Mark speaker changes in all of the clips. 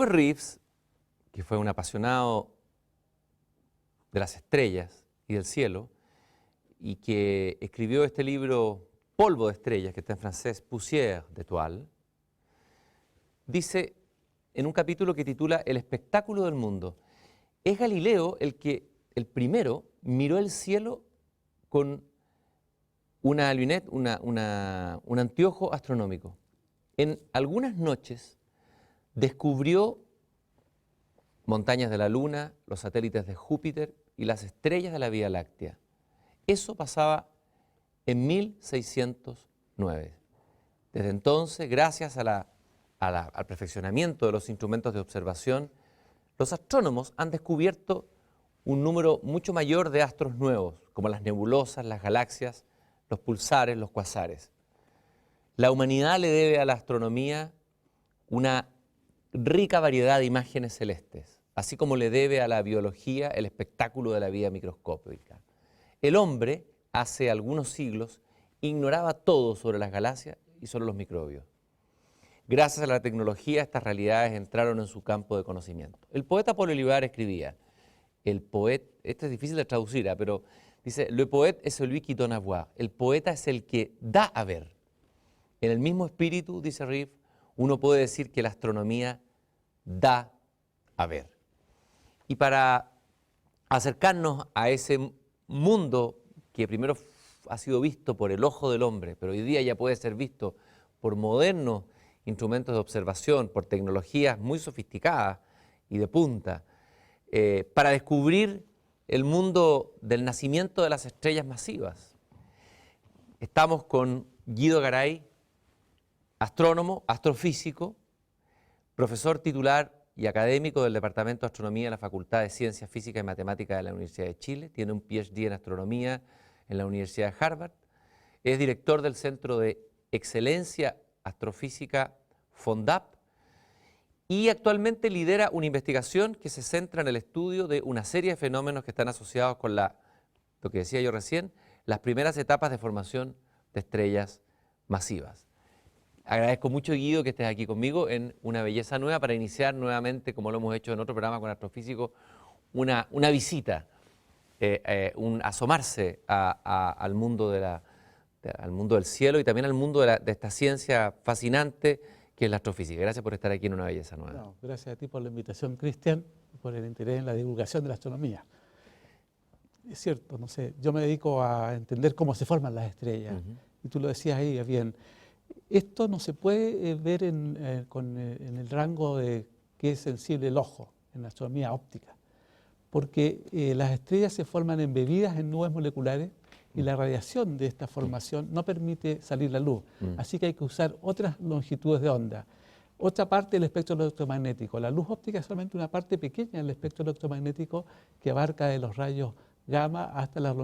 Speaker 1: Robert Reeves, que fue un apasionado de las estrellas y del cielo, y que escribió este libro Polvo de estrellas, que está en francés, Poussière d'étoiles, dice en un capítulo que titula El espectáculo del mundo, es Galileo el primero miró el cielo con una lunette, un anteojo astronómico. En algunas noches descubrió montañas de la Luna, los satélites de Júpiter y las estrellas de la Vía Láctea. Eso pasaba en 1609. Desde entonces, gracias al perfeccionamiento de los instrumentos de observación, los astrónomos han descubierto un número mucho mayor de astros nuevos, como las nebulosas, las galaxias, los pulsares, los cuasares. La humanidad le debe a la astronomía una rica variedad de imágenes celestes, así como le debe a la biología el espectáculo de la vida microscópica. El hombre, hace algunos siglos, ignoraba todo sobre las galaxias y sobre los microbios. Gracias a la tecnología, estas realidades entraron en su campo de conocimiento. El poeta Paul Éluard escribía, este es difícil de traducir, pero dice, le poète est celui qui donne à voir. El poeta es el que da a ver. En el mismo espíritu, dice Reeves, uno puede decir que la astronomía da a ver. Y para acercarnos a ese mundo que primero ha sido visto por el ojo del hombre, pero hoy día ya puede ser visto por modernos instrumentos de observación, por tecnologías muy sofisticadas y de punta, para descubrir el mundo del nacimiento de las estrellas masivas. Estamos con Guido Garay, astrónomo, astrofísico, profesor titular y académico del Departamento de Astronomía de la Facultad de Ciencias Físicas y Matemáticas de la Universidad de Chile, tiene un PhD en astronomía en la Universidad de Harvard, es director del Centro de Excelencia Astrofísica FONDAP y actualmente lidera una investigación que se centra en el estudio de una serie de fenómenos que están asociados con lo que decía yo recién, las primeras etapas de formación de estrellas masivas. Agradezco mucho, Guido, que estés aquí conmigo en Una Belleza Nueva para iniciar nuevamente, como lo hemos hecho en otro programa con Astrofísico, una visita, un asomarse al mundo del cielo y también al mundo de esta ciencia fascinante que es la astrofísica. Gracias por estar aquí en Una Belleza Nueva.
Speaker 2: No, gracias a ti por la invitación, Cristian, por el interés en la divulgación de la astronomía. Es cierto, no sé, yo me dedico a entender cómo se forman las estrellas, y tú lo decías ahí bien. Esto no se puede ver en el rango de que es sensible el ojo, en la astronomía óptica, porque las estrellas se forman embebidas en nubes moleculares y la radiación de esta formación no permite salir la luz, así que hay que usar otras longitudes de onda, otra parte del espectro electromagnético. La luz óptica es solamente una parte pequeña del espectro electromagnético que abarca de los rayos gamma hasta las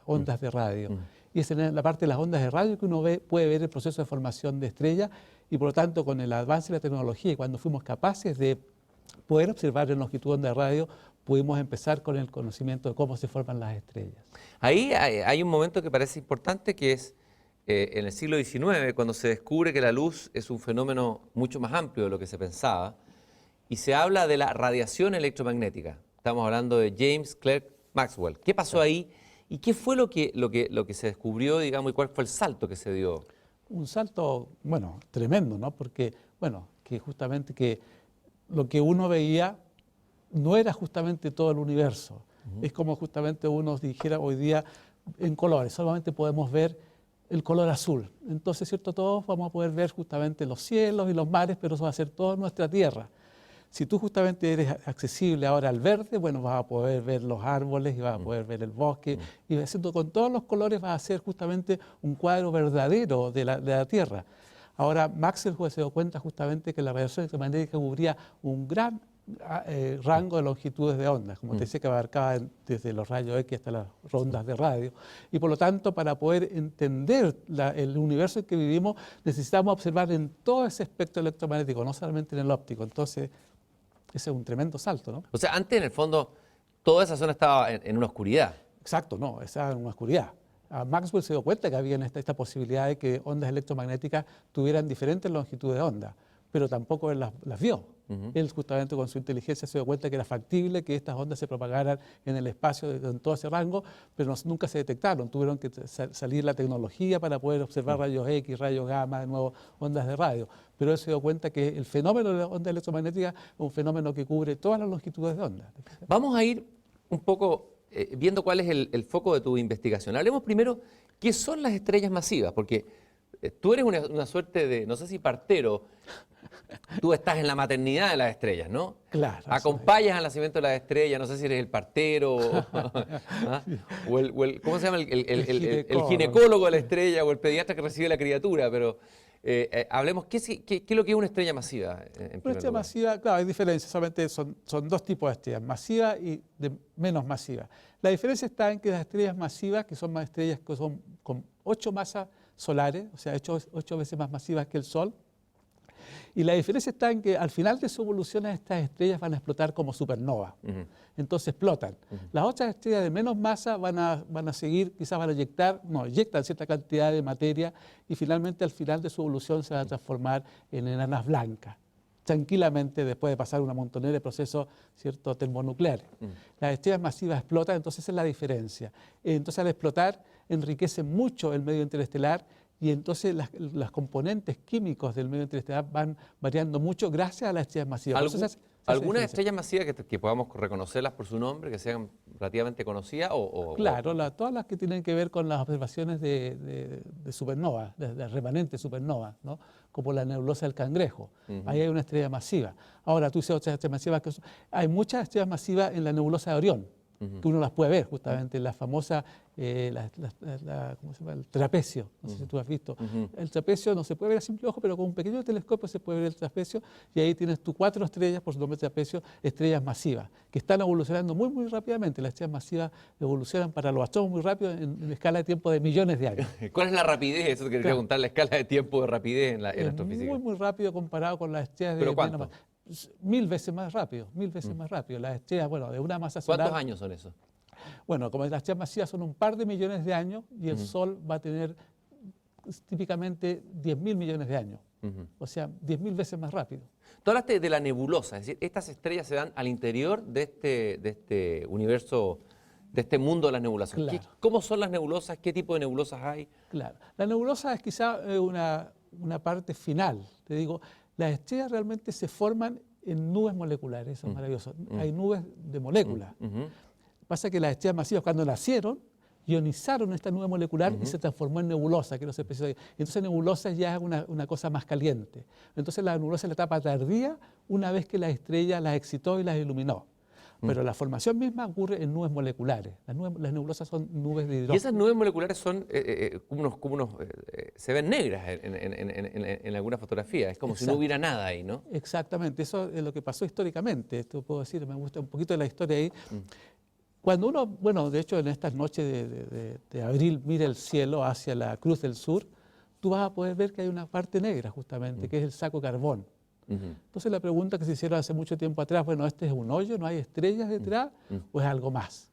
Speaker 2: ondas de radio. Y es en la parte de las ondas de radio que uno puede ver el proceso de formación de estrellas y por lo tanto con el avance de la tecnología y cuando fuimos capaces de poder observar en longitud de onda de radio, pudimos empezar con el conocimiento de cómo se forman las estrellas.
Speaker 1: Ahí hay un momento que parece importante que es en el siglo XIX, cuando se descubre que la luz es un fenómeno mucho más amplio de lo que se pensaba y se habla de la radiación electromagnética. Estamos hablando de James Clerk Maxwell. ¿Qué pasó ahí? ¿Y qué fue lo que se descubrió, digamos, y cuál fue el salto que se dio?
Speaker 2: Un salto, bueno, tremendo, ¿no? Porque, bueno, que justamente que lo que uno veía no era justamente todo el universo. Es como justamente uno dijera hoy día en colores, solamente podemos ver el color azul. Entonces, ¿cierto? Todos vamos a poder ver justamente los cielos y los mares, pero eso va a ser toda nuestra tierra. Si tú justamente eres accesible ahora al verde, bueno, vas a poder ver los árboles y vas a poder ver el bosque y haciendo con todos los colores vas a hacer justamente un cuadro verdadero de la Tierra. Ahora, Maxwell se dio cuenta justamente que la radiación electromagnética cubría un gran rango de longitudes de ondas, como te decía, que abarcaba desde los rayos X hasta las ondas de radio. Y por lo tanto, para poder entender el universo en que vivimos, necesitamos observar en todo ese espectro electromagnético, no solamente en el óptico. Entonces, ese es un tremendo salto, ¿no?
Speaker 1: O sea, antes en el fondo toda esa zona estaba en una oscuridad.
Speaker 2: Exacto, no, estaba en una oscuridad. Maxwell se dio cuenta que había esta posibilidad de que ondas electromagnéticas tuvieran diferentes longitudes de onda, pero tampoco él las vio. Él justamente con su inteligencia se dio cuenta que era factible que estas ondas se propagaran en el espacio en todo ese rango, pero nunca se detectaron. Tuvieron que salir la tecnología para poder observar rayos X, rayos gamma, de nuevo ondas de radio. Pero él se dio cuenta que el fenómeno de la onda electromagnética es un fenómeno que cubre todas las longitudes de onda.
Speaker 1: Vamos a ir un poco viendo cuál es el foco de tu investigación. Hablemos primero qué son las estrellas masivas, porque tú eres una suerte de, no sé si partero, tú estás en la maternidad de las estrellas, ¿no?
Speaker 2: Claro.
Speaker 1: Acompañas al nacimiento de las estrellas, no sé si eres el partero ¿ah? ¿Cómo se llama? El ginecólogo de la estrella o el pediatra que recibe la criatura, pero hablemos, ¿qué es lo que es una estrella masiva?
Speaker 2: Una estrella masiva, claro, hay diferencias, solamente son dos tipos de estrellas, masiva y de menos masiva. La diferencia está en que las estrellas masivas, que son más estrellas que son con 8 masas solares, o sea, 8 veces más masivas que el Sol, y la diferencia está en que al final de su evolución estas estrellas van a explotar como supernovas. Entonces explotan. Las otras estrellas de menos masa van a seguir, quizás van a eyectan cierta cantidad de materia y finalmente al final de su evolución se van a transformar en enanas blancas, tranquilamente después de pasar una montonera de procesos, ¿cierto?, termonucleares. Las estrellas masivas explotan, entonces esa es la diferencia. Entonces al explotar enriquecen mucho el medio interestelar y entonces las componentes químicos del medio interestelar van variando mucho gracias a las estrellas masivas.
Speaker 1: ¿Algunas estrellas masivas que podamos reconocerlas por su nombre, que sean relativamente conocidas?
Speaker 2: Claro, todas las que tienen que ver con las observaciones de supernovas, de remanentes supernovas, ¿no? Como la nebulosa del Cangrejo. Ahí hay una estrella masiva. Ahora, tú dices otras estrellas masivas, hay muchas estrellas masivas en la nebulosa de Orión, que uno las puede ver justamente, la famosa, ¿cómo se llama? El trapecio, no sé si tú has visto. El trapecio no se puede ver a simple ojo, pero con un pequeño telescopio se puede ver el trapecio y ahí tienes tú 4 estrellas, por su nombre trapecio, estrellas masivas, que están evolucionando muy, muy rápidamente. Las estrellas masivas evolucionan para los astrónomos muy rápido en escala de tiempo de millones de años.
Speaker 1: ¿Cuál es la rapidez? Eso te quería preguntar, la escala de tiempo de rapidez en la astrofísica.
Speaker 2: Muy, muy rápido comparado con las estrellas de...
Speaker 1: ¿Pero cuánto?
Speaker 2: 1000 veces más rápido, 1000 veces más rápido. Las estrellas, bueno, de una masa solar...
Speaker 1: ¿Cuántos años son esos?
Speaker 2: Bueno, como las estrellas masivas son un par de millones de años y el Sol va a tener típicamente 10.000 millones de años. O sea, 10.000 veces más rápido.
Speaker 1: Tú hablaste de la nebulosa, es decir, estas estrellas se dan al interior de este universo, de este mundo de las nebulosas.
Speaker 2: Claro.
Speaker 1: ¿Cómo son las nebulosas? ¿Qué tipo de nebulosas hay?
Speaker 2: Claro. La nebulosa es quizá una parte final. Te digo, las estrellas realmente se forman en nubes moleculares, eso es maravilloso. Hay nubes de moléculas. Pasa que las estrellas masivas cuando nacieron ionizaron esta nube molecular y se transformó en nebulosa, que no se empezó. Entonces nebulosa ya es una cosa más caliente. Entonces la nebulosa es la etapa tardía una vez que la estrella las excitó y las iluminó. Pero la formación misma ocurre en nubes moleculares. Las nebulosas son nubes de hidrógeno.
Speaker 1: Y esas nubes moleculares son se ven negras en alguna fotografía. Es como si no hubiera nada ahí, ¿no?
Speaker 2: Exactamente, eso es lo que pasó históricamente. Esto puedo decir, me gusta un poquito de la historia ahí. Cuando uno, bueno, de hecho en estas noches de abril mira el cielo hacia la Cruz del Sur, tú vas a poder ver que hay una parte negra justamente, que es el saco carbón. Entonces la pregunta que se hicieron hace mucho tiempo atrás, bueno, ¿este es un hoyo? ¿No hay estrellas detrás? ¿O es algo más?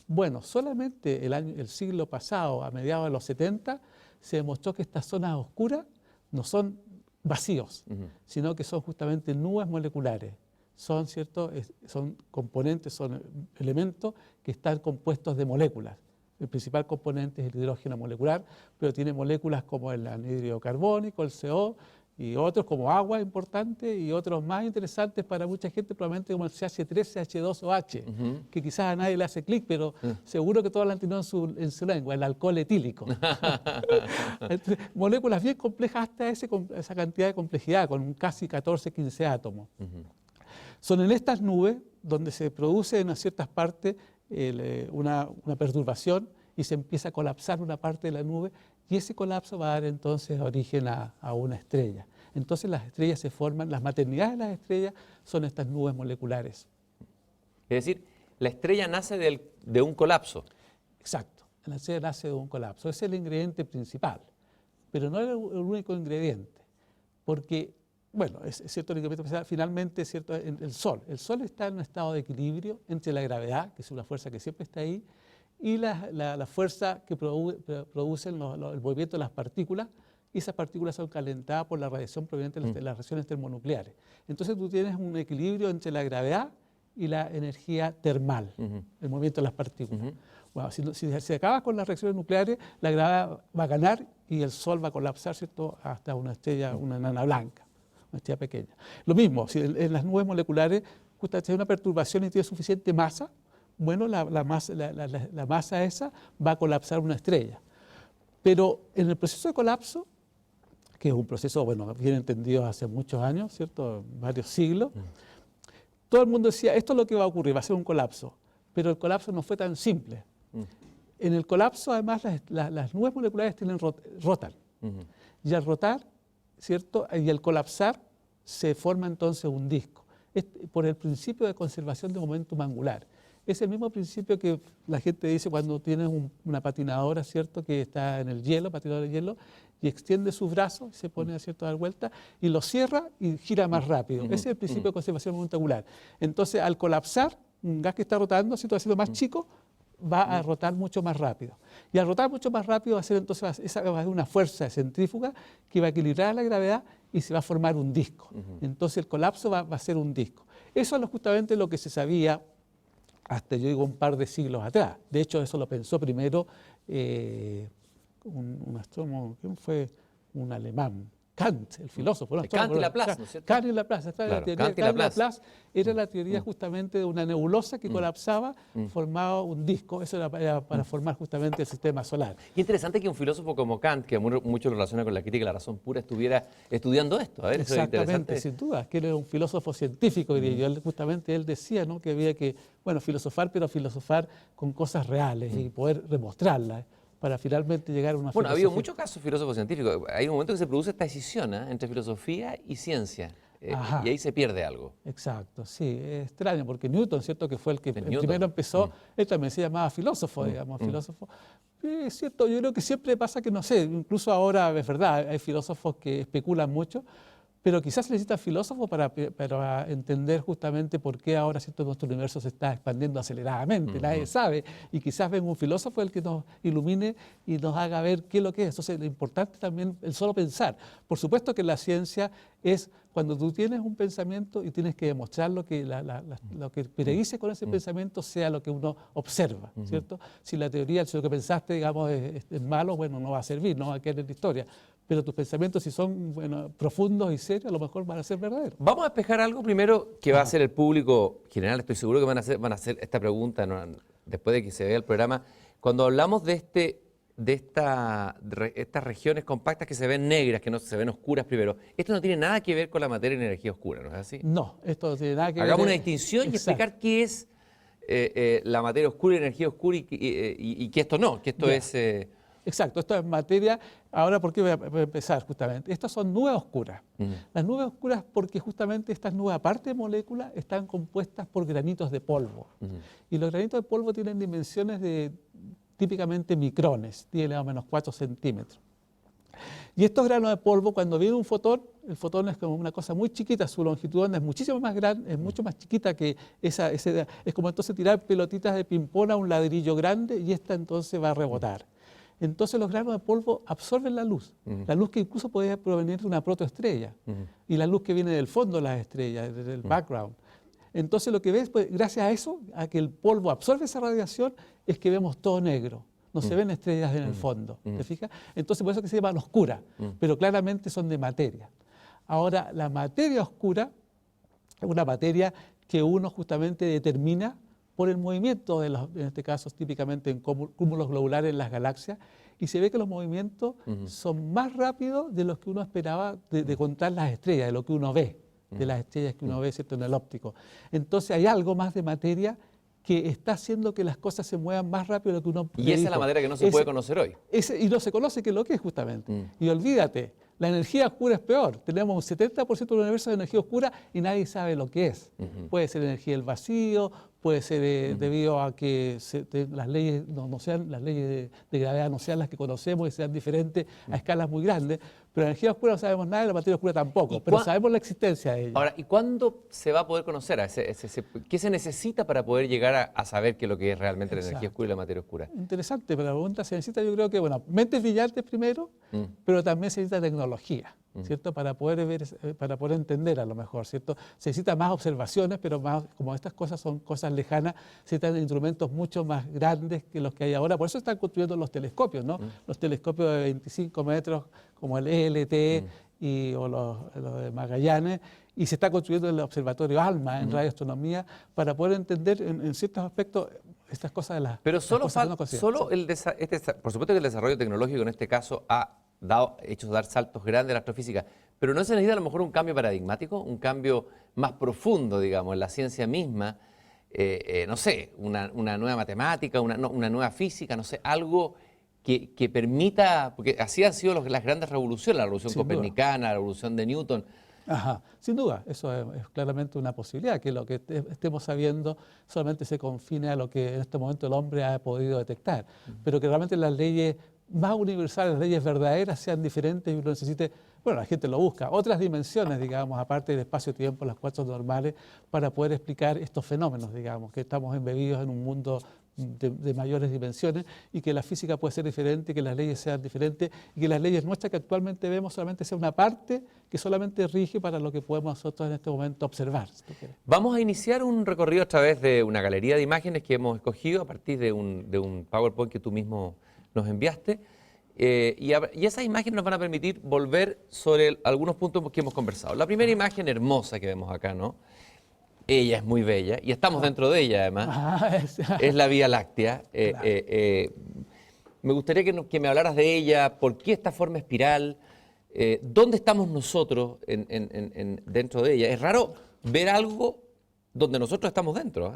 Speaker 2: Bueno, solamente el siglo pasado, a mediados de los 70, se demostró que estas zonas oscuras no son vacíos, sino que son justamente nubes moleculares. Son, ¿cierto? Son componentes, son elementos que están compuestos de moléculas. El principal componente es el hidrógeno molecular, pero tiene moléculas como el anhídrido carbónico, el CO, y otros como agua importante, y otros más interesantes para mucha gente, probablemente como el CH3, CH2OH, que quizás a nadie le hace clic, pero seguro que todos lo han tenido en su lengua, el alcohol etílico. Moléculas bien complejas hasta esa cantidad de complejidad, con casi 14, 15 átomos. Son en estas nubes donde se produce en ciertas partes una perturbación y se empieza a colapsar una parte de la nube y ese colapso va a dar entonces origen a una estrella. Entonces las estrellas se forman, las maternidades de las estrellas son estas nubes moleculares.
Speaker 1: Es decir, la estrella nace de un colapso.
Speaker 2: Exacto, la estrella nace de un colapso. Ese es el ingrediente principal, pero no es el único ingrediente, porque bueno, es cierto, finalmente es cierto, el Sol está en un estado de equilibrio entre la gravedad, que es una fuerza que siempre está ahí, y la fuerza que produce el movimiento de las partículas, y esas partículas son calentadas por la radiación proveniente de las reacciones termonucleares. Entonces tú tienes un equilibrio entre la gravedad y la energía termal, el movimiento de las partículas. Bueno, si se acaba con las reacciones nucleares, la gravedad va a ganar y el Sol va a colapsar, ¿cierto?, hasta una estrella, una enana blanca, una estrella pequeña. Lo mismo, si en las nubes moleculares justamente si hay una perturbación y tiene suficiente masa, bueno, la masa esa va a colapsar una estrella. Pero en el proceso de colapso, que es un proceso, bueno, bien entendido hace muchos años, ¿cierto?, varios siglos, todo el mundo decía, esto es lo que va a ocurrir, va a ser un colapso. Pero el colapso no fue tan simple. En el colapso, además, las nubes moleculares rotan. Y al rotar, ¿cierto?, y al colapsar, se forma entonces un disco. Por el principio de conservación de momentum angular. Es el mismo principio que la gente dice cuando tienes una patinadora, ¿cierto?, que está en el hielo, patinadora de hielo, y extiende sus brazos, se pone, ¿cierto?, a dar vuelta, y lo cierra y gira más rápido. Ese es el principio de conservación de momentum angular. Entonces, al colapsar, un gas que está rotando, ¿cierto?, haciendo más chico, va a rotar mucho más rápido. Y al rotar mucho más rápido va a ser entonces esa va a ser una fuerza centrífuga que va a equilibrar la gravedad y se va a formar un disco. Entonces el colapso va a ser un disco. Eso es justamente lo que se sabía hasta, yo digo, un par de siglos atrás. De hecho, eso lo pensó primero un astrónomo, ¿quién fue? Un alemán. Kant, el filósofo. ¿No?
Speaker 1: Kant y Laplace, ¿no es cierto?
Speaker 2: Kant y Laplace.
Speaker 1: Claro,
Speaker 2: La teoría
Speaker 1: Kant y
Speaker 2: de Kant y
Speaker 1: Laplace.
Speaker 2: Laplace era la teoría justamente de una nebulosa que colapsaba, formaba un disco. Eso era para formar justamente el sistema solar.
Speaker 1: Y interesante que un filósofo como Kant, que mucho lo relaciona con la crítica de la razón pura, estuviera estudiando esto. A ver, eso es
Speaker 2: Exactamente,
Speaker 1: interesante.
Speaker 2: sin duda, que él era un filósofo científico, diría yo. Justamente él decía, ¿no?, que había que, bueno, filosofar, pero filosofar con cosas reales y poder demostrarlas para finalmente llegar a una
Speaker 1: Bueno, ha
Speaker 2: filosofía.
Speaker 1: habido muchos casos filósofos científicos. Hay un momento que se produce esta decisión entre filosofía y ciencia. Y ahí se pierde algo.
Speaker 2: Exacto, sí, es extraño, porque Newton, ¿cierto?, que fue el que
Speaker 1: Newton.
Speaker 2: primero empezó, él también se llamaba filósofo, digamos, filósofo. Es cierto, yo creo que siempre pasa que, no sé, incluso ahora es verdad, hay filósofos que especulan mucho, pero quizás se necesitan filósofos para entender justamente por qué ahora, ¿cierto?, nuestro universo se está expandiendo aceleradamente, nadie sabe, y quizás venga un filósofo el que nos ilumine y nos haga ver qué es lo que es. Entonces, lo importante también el solo pensar. Por supuesto que la ciencia es cuando tú tienes un pensamiento y tienes que demostrar lo que predices con ese pensamiento sea lo que uno observa, ¿cierto? Si la teoría, si lo que pensaste, digamos, es malo, bueno, no va a servir, no va a quedar en la historia. Pero tus pensamientos, si son, bueno, profundos y serios, a lo mejor van a ser verdaderos.
Speaker 1: Vamos a despejar algo primero que va a hacer el público general. Estoy seguro que van a hacer esta pregunta, ¿no?, después de que se vea el programa. Cuando hablamos de estas regiones compactas que se ven negras, que no se ven oscuras primero, esto no tiene nada que ver con la materia y energía oscura, ¿no es así?
Speaker 2: No, esto no tiene nada que ver.
Speaker 1: Hagamos una distinción y
Speaker 2: Exacto.
Speaker 1: explicar qué es la materia oscura y la energía oscura y que esto no, que esto
Speaker 2: Ya.
Speaker 1: es...
Speaker 2: Exacto, esto es materia. Ahora, ¿por qué voy a empezar justamente? Estas son nubes oscuras. Las nubes oscuras porque justamente estas nubes, aparte de moléculas, están compuestas por granitos de polvo. Y los granitos de polvo tienen dimensiones de típicamente micrones, tiene más o menos 4 centímetros. Y estos granos de polvo, cuando viene un fotón, el fotón es como una cosa muy chiquita, su longitud de onda es muchísimo más grande, es mucho más chiquita que es como entonces tirar pelotitas de ping-pong a un ladrillo grande y esta entonces va a rebotar. Entonces los granos de polvo absorben la luz que incluso puede provenir de una protoestrella y la luz que viene del fondo de las estrellas, del background. Entonces lo que ves, pues, gracias a eso, a que el polvo absorbe esa radiación, es que vemos todo negro. No se ven estrellas en el fondo, ¿te fijas? Entonces por eso que se llaman oscuras, pero claramente son de materia. Ahora, la materia oscura es una materia que uno justamente determina por el movimiento en este caso típicamente en cúmulos globulares en las galaxias, y se ve que los movimientos son más rápidos de los que uno esperaba de contar las estrellas, de lo que uno ve, de las estrellas que uno ve, ¿cierto?, en el óptico. Entonces hay algo más de materia que está haciendo que las cosas se muevan más rápido de lo que uno
Speaker 1: Y esa es la materia que no se puede conocer hoy.
Speaker 2: Y no se conoce qué es lo que es justamente. Y olvídate, la energía oscura es peor. Tenemos un 70% del universo de energía oscura y nadie sabe lo que es. Puede ser energía del vacío, puede ser debido a que las leyes no sean las leyes de gravedad no sean las que conocemos y sean diferentes a escalas muy grandes, pero la energía oscura no sabemos nada y la materia oscura tampoco, pero sabemos la existencia de ella.
Speaker 1: Ahora, ¿y cuándo se va a poder conocer? ¿Qué se necesita para poder llegar a saber qué es lo que es realmente la energía oscura y la materia oscura?
Speaker 2: Interesante, pero la pregunta se necesita, yo creo que, bueno, mentes brillantes primero, pero también se necesita tecnología, ¿cierto? Para poder ver, para poder entender a lo mejor, ¿cierto? Se necesita más observaciones, pero más, como estas cosas son cosas lejanas, se necesitan instrumentos mucho más grandes que los que hay ahora. Por eso están construyendo los telescopios, ¿no? Los telescopios de 25 metros, como el ELT o los de Magallanes, y se está construyendo el observatorio ALMA en radioastronomía para poder entender en ciertos aspectos estas cosas de las
Speaker 1: Pero
Speaker 2: las cosas que no consideran.
Speaker 1: por supuesto que el desarrollo tecnológico en este caso ha hecho dar saltos grandes en la astrofísica, pero ¿no se necesita a lo mejor un cambio paradigmático, un cambio más profundo, digamos, en la ciencia misma? No sé, una nueva matemática, una nueva física, no sé, algo que permita, porque así han sido las grandes revoluciones, la revolución copernicana, la revolución de Newton.
Speaker 2: Ajá, sin duda, eso es claramente una posibilidad, que lo que estemos sabiendo solamente se confine a lo que en este momento el hombre ha podido detectar, pero que realmente las leyes más universales, las leyes verdaderas sean diferentes y uno necesite, bueno, la gente lo busca, otras dimensiones, digamos, aparte del espacio-tiempo, las cuatro normales, para poder explicar estos fenómenos, digamos, que estamos embebidos en un mundo de mayores dimensiones y que la física puede ser diferente, que las leyes sean diferentes y que las leyes nuestras que actualmente vemos solamente sea una parte que solamente rige para lo que podemos nosotros en este momento observar.
Speaker 1: Vamos a iniciar un recorrido a través de una galería de imágenes que hemos escogido a partir de un PowerPoint que tú mismo nos enviaste y esas imágenes nos van a permitir volver sobre algunos puntos que hemos conversado. La primera imagen hermosa que vemos acá, ¿no? Ella es muy bella y estamos dentro de ella además, es la Vía Láctea. Me gustaría que me hablaras de ella, por qué esta forma espiral, dónde estamos nosotros dentro de ella. Es raro ver algo donde nosotros estamos dentro.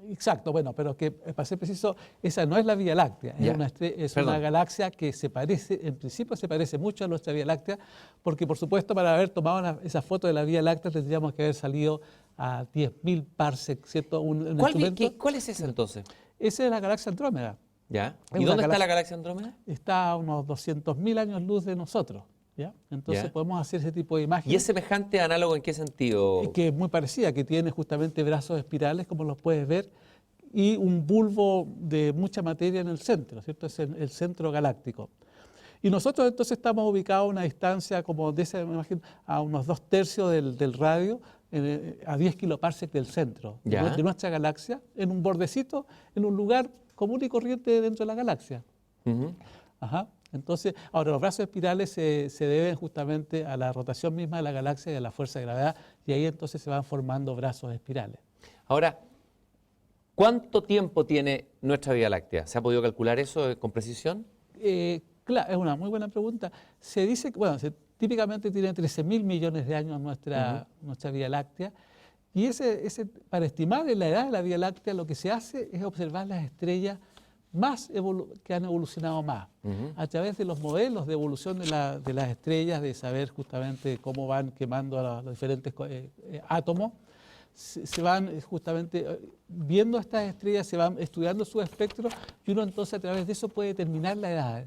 Speaker 2: Exacto, bueno, pero que para ser preciso, esa no es la Vía Láctea, es una galaxia que se parece, en principio se parece mucho a nuestra Vía Láctea, porque por supuesto para haber tomado esa foto de la Vía Láctea tendríamos que haber salido a 10.000 parsecs, ¿cierto?
Speaker 1: ¿Cuál es esa entonces?
Speaker 2: Esa es la galaxia Andrómeda.
Speaker 1: ¿Ya? ¿Y dónde está la galaxia Andrómeda?
Speaker 2: Está a unos 200.000 años luz de nosotros. ¿Ya? Entonces podemos hacer ese tipo de imágenes.
Speaker 1: ¿Y es semejante, análogo en qué sentido?
Speaker 2: Que es muy parecida, que tiene justamente brazos espirales, como los puedes ver, y un bulbo de mucha materia en el centro, ¿cierto? Es el centro galáctico. Y nosotros entonces estamos ubicados a una distancia como de esa imagen, a unos 2/3 del radio, a 10 kiloparsecs del centro de nuestra galaxia, en un bordecito, en un lugar común y corriente dentro de la galaxia. Ajá. Entonces, ahora los brazos espirales se deben justamente a la rotación misma de la galaxia y a la fuerza de gravedad, y ahí entonces se van formando brazos espirales.
Speaker 1: Ahora, ¿cuánto tiempo tiene nuestra Vía Láctea? ¿Se ha podido calcular eso con precisión?
Speaker 2: Claro, es una muy buena pregunta. Se dice que, bueno, típicamente tiene 13.000 millones de años nuestra Vía Láctea, y para estimar la edad de la Vía Láctea lo que se hace es observar las estrellas que han evolucionado más. A través de los modelos de evolución de las estrellas, de saber justamente cómo van quemando a los diferentes átomos, se van justamente viendo estas estrellas, se van estudiando su espectro y uno entonces a través de eso puede determinar la edad.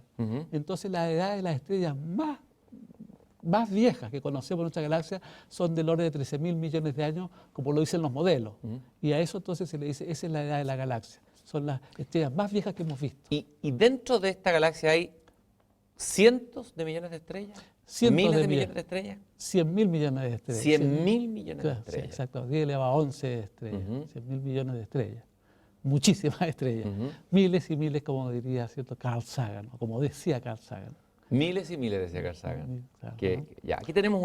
Speaker 2: Entonces la edad de las estrellas más viejas que conocemos en nuestra galaxia son del orden de 13.000 millones de años, como lo dicen los modelos. Y a eso entonces se le dice, esa es la edad de la galaxia. Son las estrellas más viejas que hemos visto.
Speaker 1: ¿Y dentro de esta galaxia hay cientos de millones de estrellas?
Speaker 2: ¿Miles
Speaker 1: de millones de estrellas?
Speaker 2: 100.000 millones de estrellas.
Speaker 1: 100.000 millones de estrellas.
Speaker 2: Sí, exacto, 10 elevado a 11 estrellas, 100.000 millones de estrellas. Muchísimas estrellas. Miles y miles, como diría ¿cierto? Carl Sagan, o como decía Carl Sagan.
Speaker 1: Miles y miles, decía Carl Sagan.
Speaker 2: Claro.
Speaker 1: Ya, aquí tenemos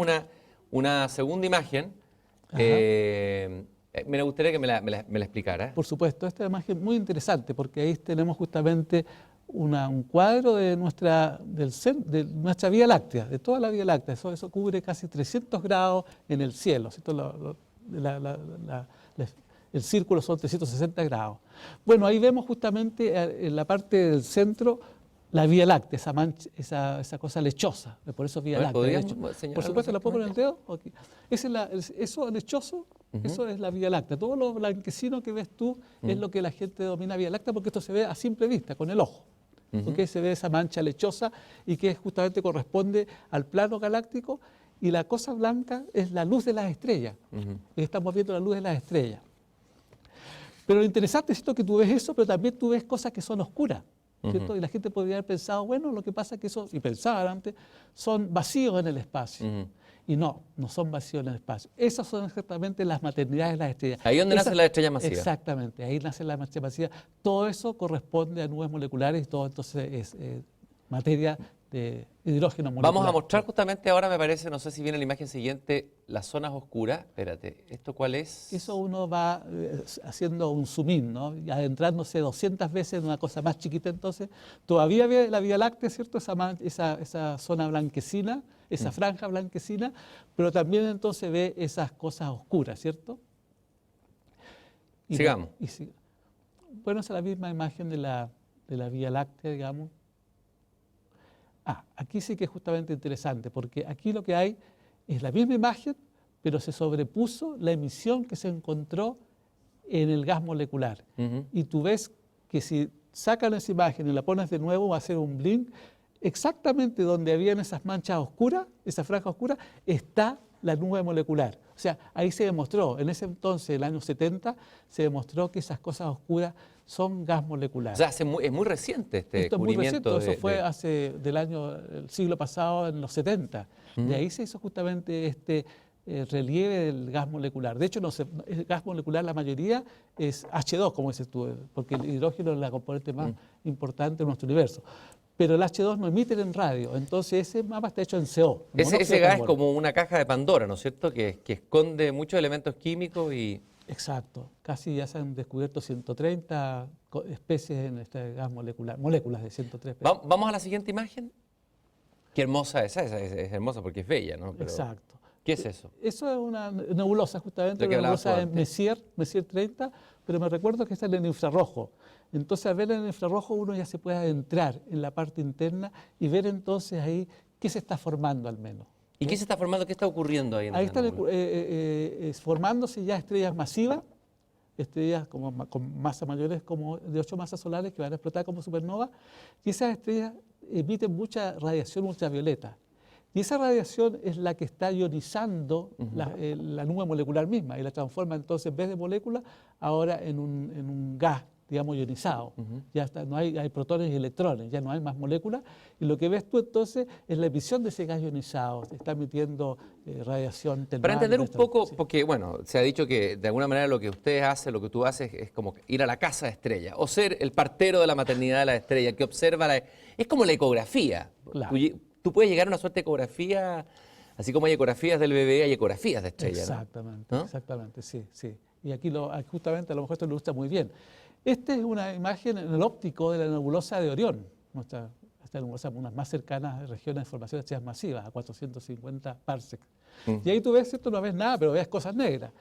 Speaker 1: una segunda imagen. Me gustaría que me la explicara.
Speaker 2: Por supuesto, esta imagen es muy interesante porque ahí tenemos justamente un cuadro de nuestra Vía Láctea, de toda la Vía Láctea. Eso cubre casi 300 grados en el cielo, ¿cierto? El círculo son 360 grados. Bueno, ahí vemos justamente en la parte del centro la Vía Láctea, esa cosa lechosa, por eso Vía Láctea.
Speaker 1: ¿Podrías
Speaker 2: Por supuesto, ¿la pongo en el dedo? Okay. Eso lechoso Eso es la Vía Láctea. Todo lo blanquecino que ves tú es lo que la gente denomina Vía Láctea, porque esto se ve a simple vista, con el ojo. Se ve esa mancha lechosa y que justamente corresponde al plano galáctico, y la cosa blanca es la luz de las estrellas. Estamos viendo la luz de las estrellas. Pero lo interesante es que tú ves eso, pero también tú ves cosas que son oscuras, ¿cierto? Y la gente podría haber pensado, bueno, lo que pasa es que eso, y pensaban antes, son vacíos en el espacio. Y no son vacíos en el espacio. Esas son exactamente las maternidades de las estrellas.
Speaker 1: Ahí donde nacen las estrellas masivas.
Speaker 2: Exactamente, ahí nacen las estrellas masivas. Todo eso corresponde a nubes moleculares y todo entonces es materia de hidrógeno molecular.
Speaker 1: Vamos a mostrar justamente ahora, me parece, no sé si viene la imagen siguiente, las zonas oscuras. Espérate, ¿esto cuál es?
Speaker 2: Eso uno va haciendo un zoom in, ¿no? Y adentrándose 200 veces en una cosa más chiquita, entonces todavía ve la Vía Láctea, ¿cierto? Esa zona blanquecina, esa franja blanquecina, pero también entonces ve esas cosas oscuras, ¿cierto?
Speaker 1: Sigamos.
Speaker 2: Bueno, esa es la misma imagen de la Vía Láctea, digamos. Aquí sí que es justamente interesante, porque aquí lo que hay es la misma imagen, pero se sobrepuso la emisión que se encontró en el gas molecular. Y tú ves que si sacan esa imagen y la pones de nuevo, va a ser un blink. Exactamente donde habían esas manchas oscuras, esa franja oscura, está la nube molecular. O sea, ahí se demostró, en ese entonces, el año 70, se demostró que esas cosas oscuras son gas molecular.
Speaker 1: O sea, es muy reciente este descubrimiento.
Speaker 2: Eso fue hace el siglo pasado, en los 70. De ahí se hizo justamente este relieve del gas molecular. De hecho, el gas molecular, la mayoría, es H2, como dices tú, porque el hidrógeno es la componente más importante de nuestro universo. Pero el H2 no emite en radio, entonces ese mapa está hecho en CO.
Speaker 1: Ese gas es como una caja de Pandora, ¿no es cierto? Que esconde muchos elementos químicos y...
Speaker 2: Exacto, casi ya se han descubierto 130 especies en este gas molecular, moléculas de 103 especies.
Speaker 1: Vamos a la siguiente imagen. Qué hermosa es hermosa porque es bella, ¿no? Pero,
Speaker 2: exacto.
Speaker 1: ¿Qué es eso?
Speaker 2: Eso es una nebulosa, justamente, una nebulosa de Messier 30, pero me recuerdo que está en el infrarrojo. Entonces, al ver en el infrarrojo, uno ya se puede adentrar en la parte interna y ver entonces ahí qué se está formando al menos.
Speaker 1: ¿Y qué se está formando? ¿Qué está ocurriendo ahí?
Speaker 2: Ahí están formándose ya estrellas masivas, estrellas con masas mayores como de 8 masas solares que van a explotar como supernova, y esas estrellas emiten mucha radiación ultravioleta. Y esa radiación es la que está ionizando la nube molecular misma y la transforma entonces, en vez de molécula, ahora en un gas, digamos, ionizado. Ya está, no hay protones y electrones, ya no hay más moléculas, y lo que ves tú entonces es la emisión de ese gas ionizado, está emitiendo radiación termal.
Speaker 1: Para entender un poco, porque bueno, se ha dicho que de alguna manera lo que ustedes hacen, lo que tú haces es como ir a la casa de estrellas, o ser el partero de la maternidad de la estrella, que observa es como la ecografía.
Speaker 2: Claro.
Speaker 1: Tú puedes llegar a una suerte de ecografía, así como hay ecografías del bebé, hay ecografías de estrellas.
Speaker 2: Exactamente,
Speaker 1: ¿no?
Speaker 2: Exactamente, sí. Y aquí justamente a lo mejor esto lo ilustra muy bien. Esta es una imagen en el óptico de la nebulosa de Orión, esta nebulosa, unas más cercanas regiones de formación de estrellas masivas, a 450 parsecs. Y ahí tú ves, ¿cierto? No ves nada, pero ves cosas negras.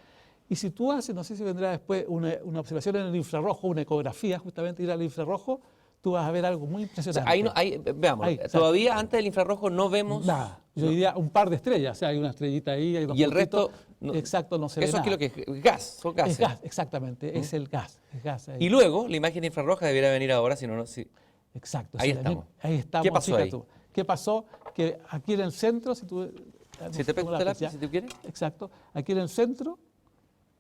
Speaker 2: Y si tú haces, no sé si vendrá después, una observación en el infrarrojo, una ecografía, justamente ir al infrarrojo, tú vas a ver algo muy impresionante.
Speaker 1: O sea, veamos, todavía antes del infrarrojo no vemos...
Speaker 2: Nada, yo diría un par de estrellas, o sea, hay una estrellita ahí, hay dos
Speaker 1: y el resto...
Speaker 2: exacto, no se ve
Speaker 1: eso
Speaker 2: nada.
Speaker 1: es lo que es gas, son gases.
Speaker 2: Es gas, exactamente, es el gas. Es gas ahí.
Speaker 1: Y luego, la imagen infrarroja debería venir ahora, si no...
Speaker 2: Exacto.
Speaker 1: Ahí estamos.
Speaker 2: Ahí estamos.
Speaker 1: ¿Qué pasó ahí?
Speaker 2: ¿Qué pasó? Que aquí en el centro, si tú
Speaker 1: quieres.
Speaker 2: Exacto. Aquí en el centro,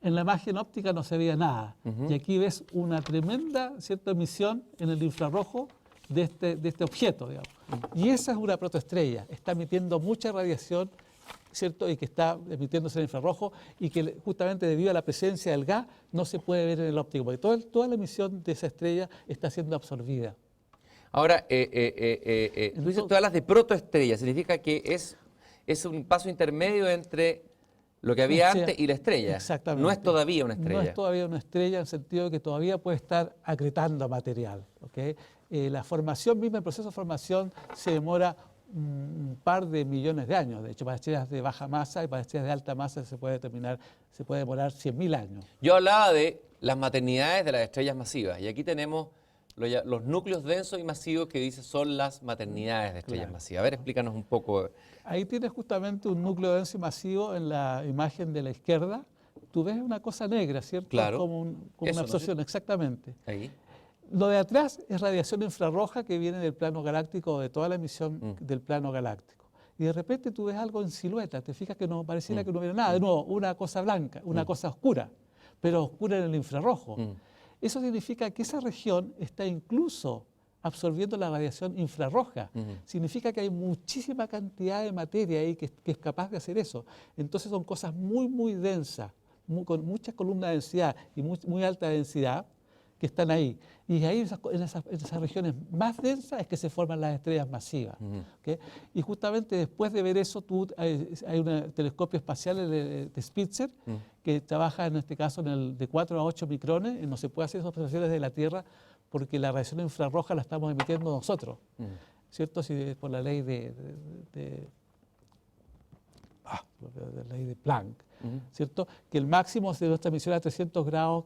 Speaker 2: en la imagen óptica no se veía nada. Y aquí ves una tremenda, ¿cierto?, emisión en el infrarrojo de este objeto, digamos. Y esa es una protoestrella. Está emitiendo mucha radiación, ¿cierto?, y que está emitiéndose en el infrarrojo y que justamente debido a la presencia del gas no se puede ver en el óptico, porque toda la emisión de esa estrella está siendo absorbida.
Speaker 1: Ahora, tú hablas de protoestrella, significa que es un paso intermedio entre lo que había antes y la estrella.
Speaker 2: Exactamente.
Speaker 1: No es todavía una estrella.
Speaker 2: No es todavía una estrella en el sentido de que todavía puede estar acretando material. ¿Okay? La formación misma, el proceso de formación se demora un par de millones de años. De hecho, para estrellas de baja masa y para estrellas de alta masa se puede demorar 100.000 años.
Speaker 1: Yo hablaba de las maternidades de las estrellas masivas y aquí tenemos los núcleos densos y masivos que dice son las maternidades de estrellas masivas. A ver, explícanos un poco.
Speaker 2: Ahí tienes justamente un núcleo denso y masivo en la imagen de la izquierda, tú ves una cosa negra, ¿cierto?
Speaker 1: Claro.
Speaker 2: Como, como
Speaker 1: Eso,
Speaker 2: una
Speaker 1: ¿no es
Speaker 2: absorción, exactamente.
Speaker 1: Ahí.
Speaker 2: Lo de atrás es radiación infrarroja que viene del plano galáctico, de toda la emisión del plano galáctico. Y de repente tú ves algo en silueta, te fijas que no pareciera que no hubiera nada. De nuevo, una cosa blanca, una cosa oscura, pero oscura en el infrarrojo. Eso significa que esa región está incluso absorbiendo la radiación infrarroja. Significa que hay muchísima cantidad de materia ahí que es capaz de hacer eso. Entonces son cosas muy, muy densas, con muchas columnas de densidad y muy alta densidad, que están ahí. Y ahí en esas regiones más densas es que se forman las estrellas masivas. ¿Okay? Y justamente después de ver eso, hay un telescopio espacial de Spitzer que trabaja en este caso de 4 a 8 micrones. No se puede hacer esas observaciones de la Tierra porque la radiación infrarroja la estamos emitiendo nosotros. ¿Cierto? Si por la ley de ley de Planck. ¿Cierto? Que el máximo de nuestra emisión a 300 grados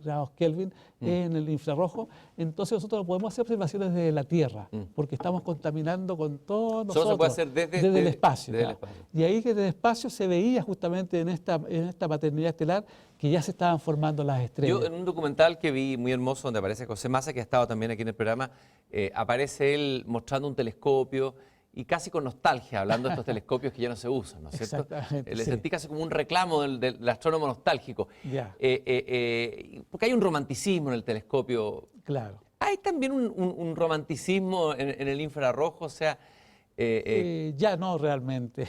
Speaker 2: grados Kelvin en el infrarrojo. Entonces nosotros no podemos hacer observaciones desde la Tierra porque estamos contaminando con todo nosotros.
Speaker 1: Solo se puede hacer desde
Speaker 2: el espacio.
Speaker 1: Desde el espacio.
Speaker 2: Y ahí que desde el espacio se veía justamente en esta paternidad estelar que ya se estaban formando las estrellas.
Speaker 1: Yo en un documental que vi muy hermoso donde aparece José Massa, que ha estado también aquí en el programa, aparece él mostrando un telescopio y casi con nostalgia, hablando de estos telescopios que ya no se usan, ¿no es cierto?
Speaker 2: Exactamente,
Speaker 1: Le
Speaker 2: sí.
Speaker 1: sentí casi como un reclamo del astrónomo nostálgico.
Speaker 2: Ya.
Speaker 1: Porque hay un romanticismo en el telescopio.
Speaker 2: Claro.
Speaker 1: Hay también un romanticismo en el infrarrojo, o sea...
Speaker 2: Ya no realmente.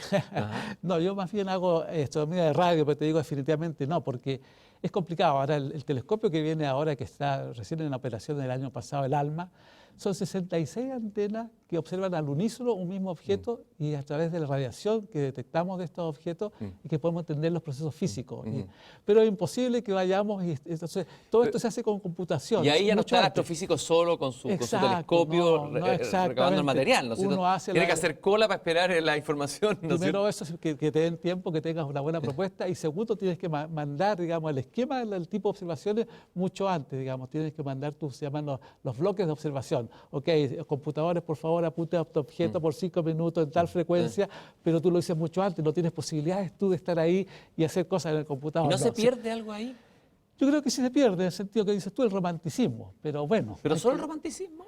Speaker 2: No, yo más bien hago astronomía de radio, pero te digo definitivamente no, porque es complicado. Ahora el telescopio que viene ahora, que está recién en operación del año pasado, el ALMA, son 66 antenas que observan al unísono un mismo objeto y a través de la radiación que detectamos de estos objetos y que podemos entender los procesos físicos. Pero es imposible que vayamos y entonces todo esto se hace con computación.
Speaker 1: Y ahí ya no
Speaker 2: mucho
Speaker 1: está el
Speaker 2: antes.
Speaker 1: astrofísico solo con su
Speaker 2: Exacto,
Speaker 1: telescopio
Speaker 2: no,
Speaker 1: recabando el material, ¿no es cierto?
Speaker 2: Uno hace
Speaker 1: Tiene que hacer cola para esperar la información, ¿no es
Speaker 2: Primero
Speaker 1: cierto?
Speaker 2: eso es que te den tiempo, que tengas una buena propuesta y segundo tienes que mandar, digamos, el esquema del tipo de observaciones mucho antes, digamos, tienes que mandar se llaman los bloques de observación. Ok, computadores, por favor, apunte a este objeto por 5 minutos en tal frecuencia, pero tú lo dices mucho antes, no tienes posibilidades tú de estar ahí y hacer cosas en el computador.
Speaker 1: ¿Y no se pierde algo ahí?
Speaker 2: Yo creo que sí se pierde, en el sentido que dices tú, el romanticismo, pero bueno.
Speaker 1: ¿Pero solo el romanticismo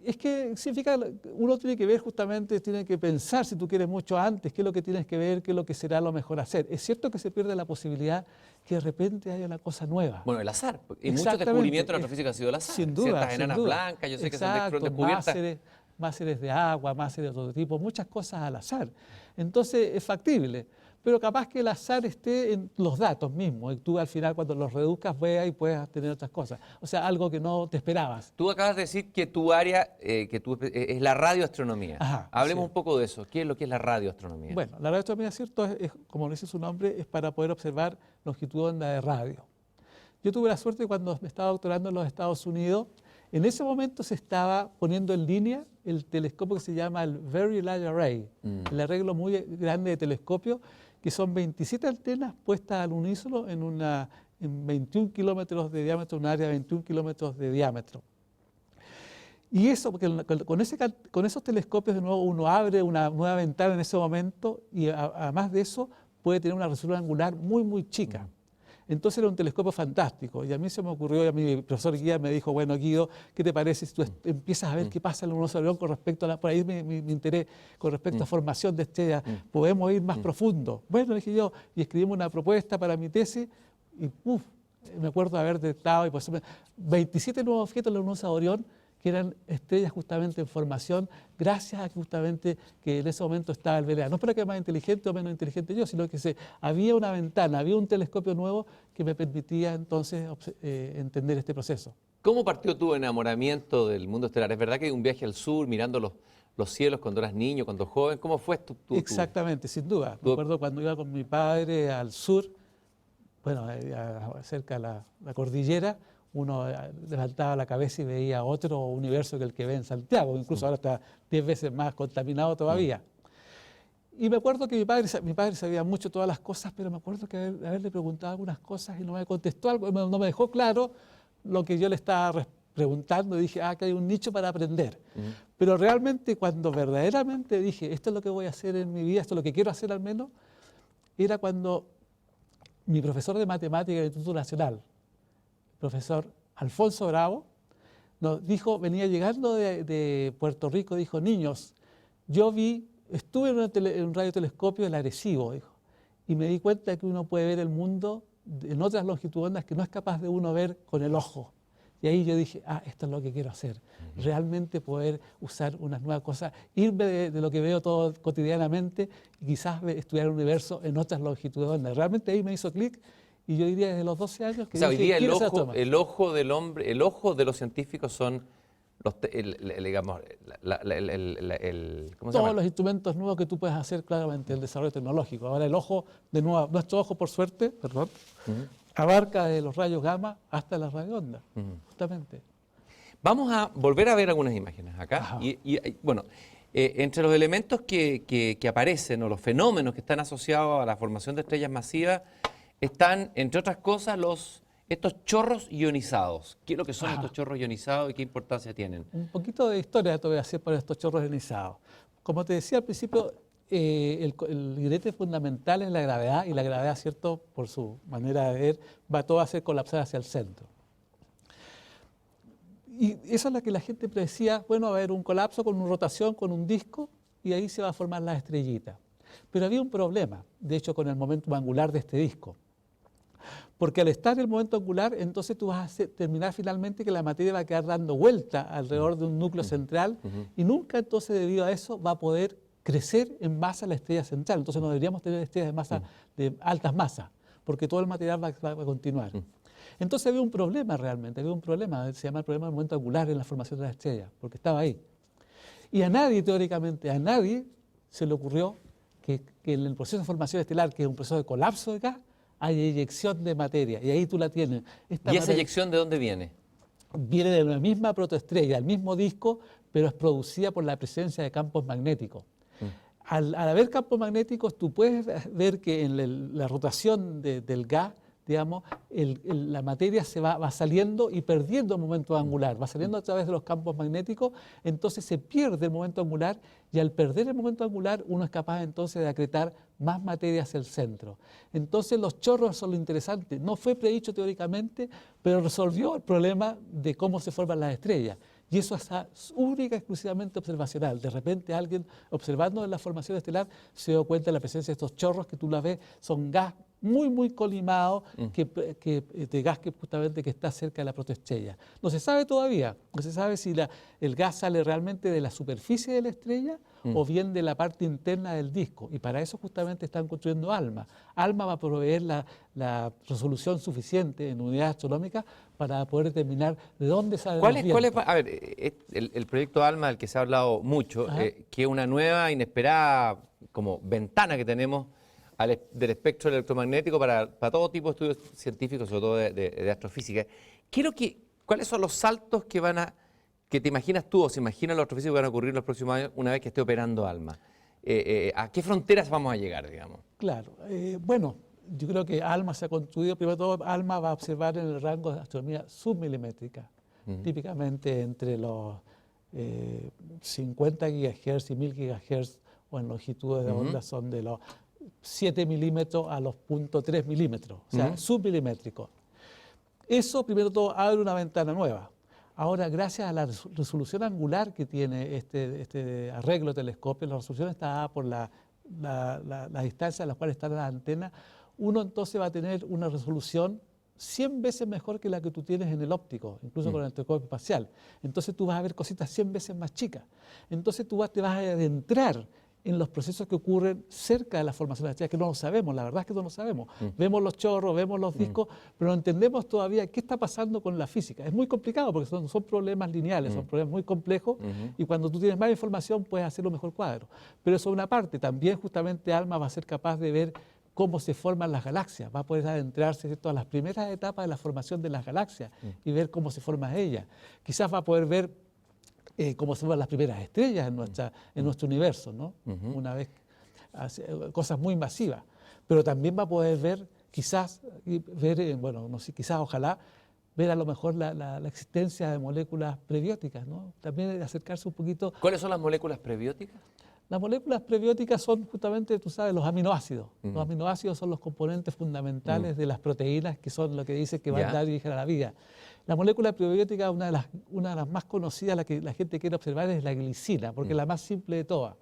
Speaker 2: Es que significa, uno tiene que ver justamente, tiene que pensar, si tú quieres, mucho antes, qué es lo que tienes que ver, qué es lo que será lo mejor hacer. Es cierto que se pierde la posibilidad que de repente haya una cosa nueva.
Speaker 1: Bueno, el azar. Y muchos
Speaker 2: Exactamente.
Speaker 1: descubrimientos de la astrofísica han sido el azar.
Speaker 2: Sin duda.
Speaker 1: Ciertas
Speaker 2: sin
Speaker 1: enanas
Speaker 2: duda.
Speaker 1: blancas, yo sé que se han
Speaker 2: Exacto,
Speaker 1: descubiertas.
Speaker 2: máseres de agua, máseres de otro tipo, muchas cosas al azar. Entonces es factible. Pero capaz que el azar esté en los datos mismos y tú al final cuando los reduzcas veas y puedas tener otras cosas. O sea, algo que no te esperabas.
Speaker 1: Tú acabas de decir que tu área es la radioastronomía.
Speaker 2: Ajá,
Speaker 1: Hablemos
Speaker 2: sí.
Speaker 1: un poco de eso. ¿Qué es lo que es la radioastronomía?
Speaker 2: Bueno, la radioastronomía, ¿cierto? Como dice su nombre, es para poder observar longitud de onda de radio. Yo tuve la suerte cuando me estaba doctorando en los Estados Unidos, en ese momento se estaba poniendo en línea el telescopio que se llama el Very Large Array, el arreglo muy grande de telescopio, que son 27 antenas puestas al unísono en 21 kilómetros de diámetro, un área de 21 kilómetros de diámetro. Y eso, porque con esos telescopios de nuevo uno abre una nueva ventana en ese momento y además de eso puede tener una resolución angular muy, muy chica. Entonces era un telescopio fantástico y a mí se me ocurrió, y a mi profesor guía me dijo, bueno Guido, ¿qué te parece si tú empiezas a ver qué pasa en el Universo de Orión con respecto a por ahí mi interés con respecto a formación de estrellas, podemos ir más profundo? Bueno, dije yo, y escribimos una propuesta para mi tesis y me acuerdo de haber detectado 27 nuevos objetos en el Universo de Orión que eran estrellas justamente en formación, gracias a que justamente que en ese momento estaba el VLA. No es para que sea más inteligente o menos inteligente yo, sino que había una ventana, había un telescopio nuevo que me permitía entonces entender este proceso.
Speaker 1: ¿Cómo partió tu enamoramiento del mundo estelar? ¿Es verdad que un viaje al sur, mirando los cielos cuando eras niño, cuando joven? ¿Cómo fue
Speaker 2: Exactamente, sin duda. Me acuerdo cuando iba con mi padre al sur, bueno, cerca de la cordillera, uno levantaba la cabeza y veía otro universo que el que ve en Santiago, incluso ahora está 10 veces más contaminado todavía. Y me acuerdo que mi padre sabía mucho todas las cosas, pero me acuerdo que haberle preguntado algunas cosas y no me contestó algo, no me dejó claro lo que yo le estaba preguntando. Dije, que hay un nicho para aprender. Pero realmente cuando verdaderamente dije, esto es lo que voy a hacer en mi vida, esto es lo que quiero hacer al menos, era cuando mi profesor de matemáticas del Instituto Nacional, el profesor Alfonso Bravo, nos dijo, venía llegando de Puerto Rico, dijo, niños, estuve en un radiotelescopio del Arecibo, dijo, y me di cuenta que uno puede ver el mundo en otras longitudes de ondas que no es capaz de uno ver con el ojo. Y ahí yo dije, esto es lo que quiero hacer, realmente poder usar unas nuevas cosas, irme de lo que veo todo cotidianamente y quizás estudiar el universo en otras longitudes de onda. Realmente ahí me hizo clic y yo diría desde los 12 años que
Speaker 1: O sea, hoy día
Speaker 2: el
Speaker 1: ojo del hombre, el ojo de los científicos son digamos, ¿cómo se llama?
Speaker 2: todos los instrumentos nuevos que tú puedes hacer claramente, el desarrollo tecnológico. Ahora el ojo, de nuevo, nuestro ojo por suerte, perdón, abarca desde los rayos gamma hasta las radioondas, justamente.
Speaker 1: Vamos a volver a ver algunas imágenes acá. Bueno, entre los elementos que aparecen o los fenómenos que están asociados a la formación de estrellas masivas están, entre otras cosas, estos chorros ionizados. ¿Qué es lo que son estos chorros ionizados y qué importancia tienen?
Speaker 2: Un poquito de historia te voy a hacer para estos chorros ionizados. Como te decía al principio, el ingrediente fundamental es la gravedad, y la gravedad, cierto, por su manera de ver, va todo a ser colapsar hacia el centro. Y eso es lo que la gente decía, bueno, va a haber un colapso con una rotación, con un disco, y ahí se va a formar la estrellita. Pero había un problema, de hecho, con el momento angular de este disco. Porque al estar en el momento angular, entonces tú vas a terminar finalmente que la materia va a quedar dando vuelta alrededor de un núcleo central y nunca entonces debido a eso va a poder crecer en masa la estrella central. Entonces no deberíamos tener estrellas de masa de altas masas, porque todo el material va a continuar. Entonces había un problema realmente, había un problema, se llama el problema del momento angular en la formación de la estrella, porque estaba ahí. Y a nadie, teóricamente, a nadie se le ocurrió que en el proceso de formación estelar, que es un proceso de colapso de gas, hay eyección de materia, y ahí tú la tienes.
Speaker 1: ¿Y esa eyección de dónde viene?
Speaker 2: Viene de la misma protoestrella, del mismo disco, pero es producida por la presencia de campos magnéticos. Al haber campos magnéticos, tú puedes ver que en la rotación del gas, digamos, la materia se va saliendo y perdiendo el momento angular, va saliendo a través de los campos magnéticos, entonces se pierde el momento angular, y al perder el momento angular uno es capaz entonces de acretar más materia hacia el centro. Entonces los chorros son lo interesante, no fue predicho teóricamente, pero resolvió el problema de cómo se forman las estrellas. Y eso es única y exclusivamente observacional. De repente alguien observando la formación estelar se dio cuenta de la presencia de estos chorros que tú la ves, son gas muy, muy colimado, de gas que justamente que está cerca de la protoestrella. No se sabe todavía, no se sabe si el gas sale realmente de la superficie de la estrella o bien de la parte interna del disco, y para eso justamente están construyendo ALMA. ALMA va a proveer la resolución suficiente en unidades astronómicas para poder determinar de dónde salen los vientos.
Speaker 1: A ver, el proyecto ALMA del que se ha hablado mucho, que es una nueva, inesperada como ventana que tenemos del espectro electromagnético para todo tipo de estudios científicos, sobre todo de astrofísica. ¿Cuáles son los saltos que te imaginas tú o se imaginan los astrofísicos que van a ocurrir en los próximos años una vez que esté operando ALMA? ¿A qué fronteras vamos a llegar, digamos?
Speaker 2: Claro, bueno, yo creo que ALMA se ha construido, primero de todo, ALMA va a observar en el rango de astronomía submilimétrica, típicamente entre los 50 GHz y 1000 GHz, o en longitudes de onda son de los 7 milímetros a los 0.3 milímetros, o sea, submilimétricos. Eso, primero de todo, abre una ventana nueva. Ahora, gracias a la resolución angular que tiene este arreglo de telescopio, la resolución está dada por la distancia a la cual están las antenas, uno entonces va a tener una resolución 100 veces mejor que la que tú tienes en el óptico, incluso con el telescopio espacial. Entonces tú vas a ver cositas 100 veces más chicas. Entonces tú te vas a adentrar en los procesos que ocurren cerca de la formación de las estrellas, que no lo sabemos, la verdad es que no lo sabemos. Vemos los chorros, vemos los discos, pero no entendemos todavía qué está pasando con la física. Es muy complicado porque son problemas lineales, son problemas muy complejos, y cuando tú tienes más información puedes hacer un mejor cuadro. Pero eso es una parte. También justamente ALMA va a ser capaz de ver cómo se forman las galaxias, va a poder adentrarse, ¿cierto?, a las primeras etapas de la formación de las galaxias y ver cómo se forman ellas. Quizás va a poder ver cómo se forman las primeras estrellas en nuestro universo, ¿no? Una vez, cosas muy masivas. Pero también va a poder ver, quizás, bueno, no sé, quizás, ojalá, ver a lo mejor la existencia de moléculas prebióticas, ¿no? También acercarse un poquito.
Speaker 1: ¿Cuáles son las moléculas prebióticas?
Speaker 2: Las moléculas prebióticas son justamente, tú sabes, los aminoácidos. Los aminoácidos son los componentes fundamentales de las proteínas, que son lo que dice que van a dar origen a la vida. La molécula prebiótica, una de las más conocidas, la que la gente quiere observar, es la glicina, porque es la más simple de todas.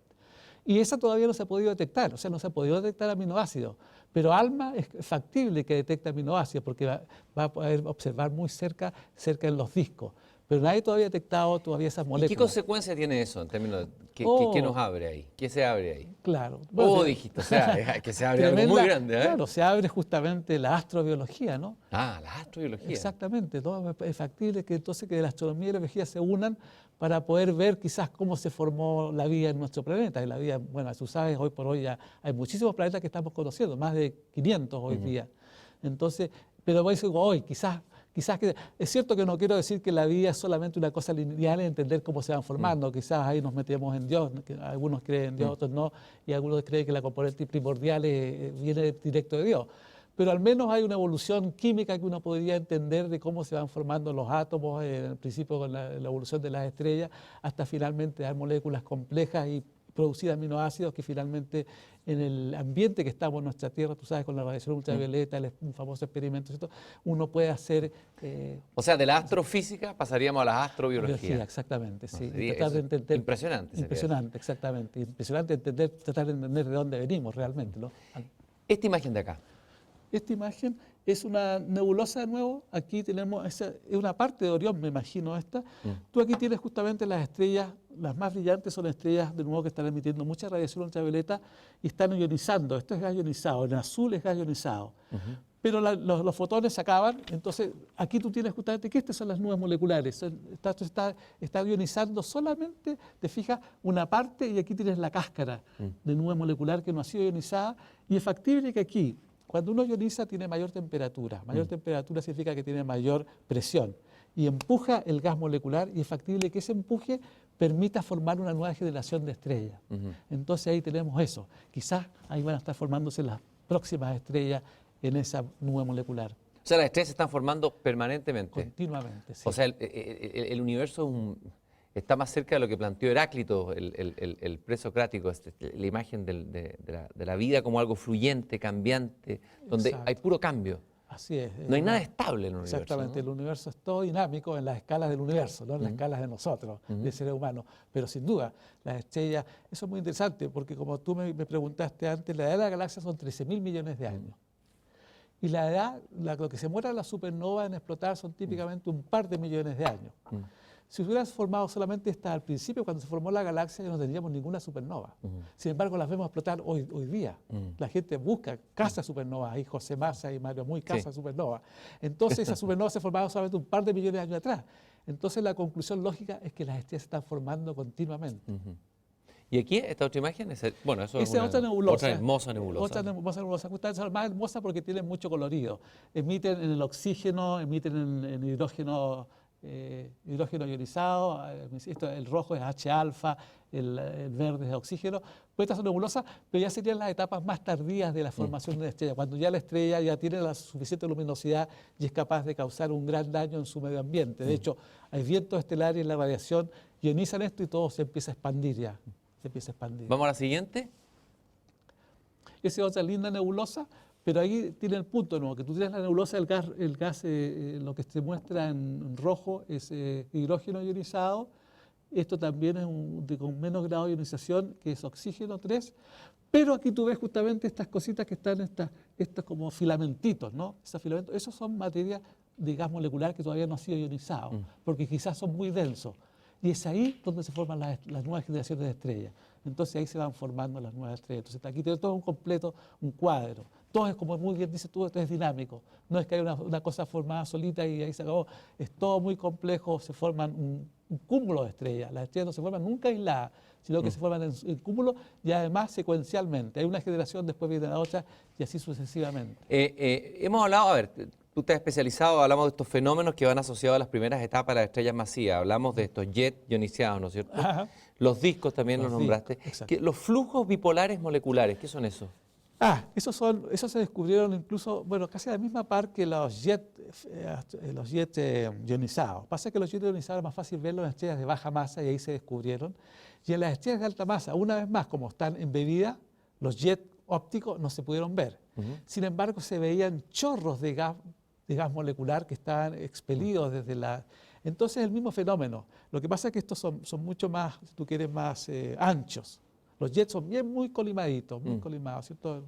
Speaker 2: Y esa todavía no se ha podido detectar, o sea, no se ha podido detectar aminoácidos. Pero ALMA es factible que detecte aminoácidos, porque va a poder observar muy cerca en los discos. Pero nadie todavía ha detectado todavía esas moléculas.
Speaker 1: ¿Y qué consecuencia tiene eso en términos de qué nos abre ahí? ¿Qué se abre ahí?
Speaker 2: Claro.
Speaker 1: Bueno, dijiste, o sea, que se abre algo muy grande, ¿eh?
Speaker 2: Claro, se abre justamente la astrobiología, ¿no?
Speaker 1: Ah, la astrobiología.
Speaker 2: Exactamente, ¿no? Es factible que entonces que la astronomía y la biología se unan para poder ver quizás cómo se formó la vida en nuestro planeta. Y la vida, bueno, tú sabes, hoy por hoy ya hay muchísimos planetas que estamos conociendo, más de 500 hoy día. Entonces, pero voy a decir, hoy quizás que, es cierto que no quiero decir que la vida es solamente una cosa lineal en entender cómo se van formando, quizás ahí nos metemos en Dios, que algunos creen en Dios, otros no, y algunos creen que la componente primordial viene directo de Dios. Pero al menos hay una evolución química que uno podría entender de cómo se van formando los átomos, al principio con la evolución de las estrellas, hasta finalmente dar moléculas complejas y producir aminoácidos que finalmente en el ambiente que estamos en nuestra Tierra, tú sabes, con la radiación ultravioleta, un famoso experimento, ¿cierto? Uno puede hacer...
Speaker 1: o sea, de la astrofísica pasaríamos a la astrobiología.
Speaker 2: Exactamente, sí.
Speaker 1: Tratar de entender, impresionante.
Speaker 2: Impresionante, exactamente. Impresionante tratar de entender de dónde venimos realmente, ¿no?
Speaker 1: Esta imagen de acá.
Speaker 2: Esta imagen es una nebulosa de nuevo. Aquí tenemos, es una parte de Orión, me imagino esta. Tú aquí tienes justamente las estrellas, las más brillantes son estrellas de nuevo que están emitiendo mucha radiación ultravioleta y están ionizando. Esto es gas ionizado, en azul es gas ionizado. Pero los fotones se acaban, entonces aquí tú tienes justamente que estas son las nubes moleculares. Está ionizando solamente, te fijas, una parte y aquí tienes la cáscara de nube molecular que no ha sido ionizada y es factible que aquí, cuando uno ioniza, tiene mayor temperatura. Mayor temperatura significa que tiene mayor presión. Y empuja el gas molecular y es factible que ese empuje permita formar una nueva generación de estrellas. Entonces ahí tenemos eso. Quizás ahí van a estar formándose las próximas estrellas en esa nube molecular.
Speaker 1: O sea, las estrellas se están formando permanentemente.
Speaker 2: Continuamente, sí.
Speaker 1: O sea, el universo está más cerca de lo que planteó Heráclito, el presocrático, la imagen de la vida como algo fluyente, cambiante, donde
Speaker 2: Exacto.
Speaker 1: hay puro cambio.
Speaker 2: Así es.
Speaker 1: No hay nada estable en el universo.
Speaker 2: Exactamente,
Speaker 1: ¿no?
Speaker 2: El universo es todo dinámico en las escalas del universo, no en las escalas de nosotros, del ser humano. Pero sin duda, las estrellas, eso es muy interesante, porque como tú me preguntaste antes, la edad de la galaxia son 13.000 millones de años. Y la edad, lo que se muera la supernova en explotar son típicamente un par de millones de años. Si hubieras formado solamente esta al principio, cuando se formó la galaxia, ya no tendríamos ninguna supernova. Sin embargo, las vemos explotar hoy día. La gente busca, caza supernovas. Ahí José Massa y Mario Muy caza supernovas. Entonces, esas supernovas se formaron solamente un par de millones de años atrás. Entonces, la conclusión lógica es que las estrellas se están formando continuamente.
Speaker 1: ¿Y aquí, esta otra imagen? Bueno, eso
Speaker 2: Esa es otra nebulosa.
Speaker 1: Otra hermosa nebulosa.
Speaker 2: Otra hermosa nebulosa. Justamente es más hermosa porque tiene mucho colorido. Emiten en el oxígeno, emiten en hidrógeno ionizado, el rojo es H-alfa, el verde es oxígeno. Pues estas son nebulosas, pero ya serían las etapas más tardías de la formación de la estrella, cuando ya la estrella ya tiene la suficiente luminosidad y es capaz de causar un gran daño en su medio ambiente. De hecho, hay vientos estelares y la radiación ionizan esto y todo se empieza a expandir ya.
Speaker 1: ¿Vamos a la siguiente?
Speaker 2: Esa es otra linda nebulosa, pero ahí tiene el punto, ¿no? Que tú tienes la nebulosa, el gas lo que se muestra en rojo es hidrógeno ionizado. Esto también es con menos grado de ionización, que es oxígeno 3. Pero aquí tú ves justamente estas cositas que están, estas como filamentitos, ¿no? Esos son materias de gas molecular que todavía no ha sido ionizado, porque quizás son muy densos. Y es ahí donde se forman las nuevas generaciones de estrellas. Entonces ahí se van formando las nuevas estrellas. Entonces aquí tiene todo un completo, un cuadro. Todo es, como muy bien dices tú, esto es dinámico. No es que hay una cosa formada solita y ahí se acabó. Es todo muy complejo, se forman un cúmulo de estrellas. Las estrellas no se forman nunca aisladas, sino que se forman en cúmulo y además secuencialmente. Hay una generación, después viene la otra y así sucesivamente.
Speaker 1: Hemos hablado, a ver, tú te has especializado, hablamos de estos fenómenos que van asociados a las primeras etapas de las estrellas masivas. Hablamos de estos jets ionizados, ¿no es cierto?
Speaker 2: Ajá.
Speaker 1: Los discos también los nombraste.
Speaker 2: Exacto.
Speaker 1: Los flujos bipolares moleculares, ¿qué son esos?
Speaker 2: Esos se descubrieron incluso, bueno, casi a la misma par que los jets ionizados. Pasa que los jets ionizados es más fácil verlos en estrellas de baja masa y ahí se descubrieron. Y en las estrellas de alta masa, una vez más, como están embebidas, los jets ópticos no se pudieron ver. Sin embargo, se veían chorros de gas molecular que estaban expelidos desde la... Entonces, el mismo fenómeno. Lo que pasa es que estos son mucho más, si tú quieres, más anchos. Los jets son muy colimaditos, muy colimados, ¿cierto?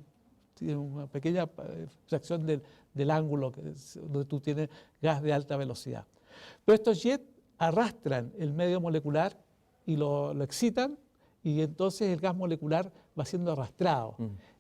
Speaker 2: Tienen una pequeña fracción del ángulo donde tú tienes gas de alta velocidad. Pero estos jets arrastran el medio molecular y lo excitan, y entonces el gas molecular va siendo arrastrado.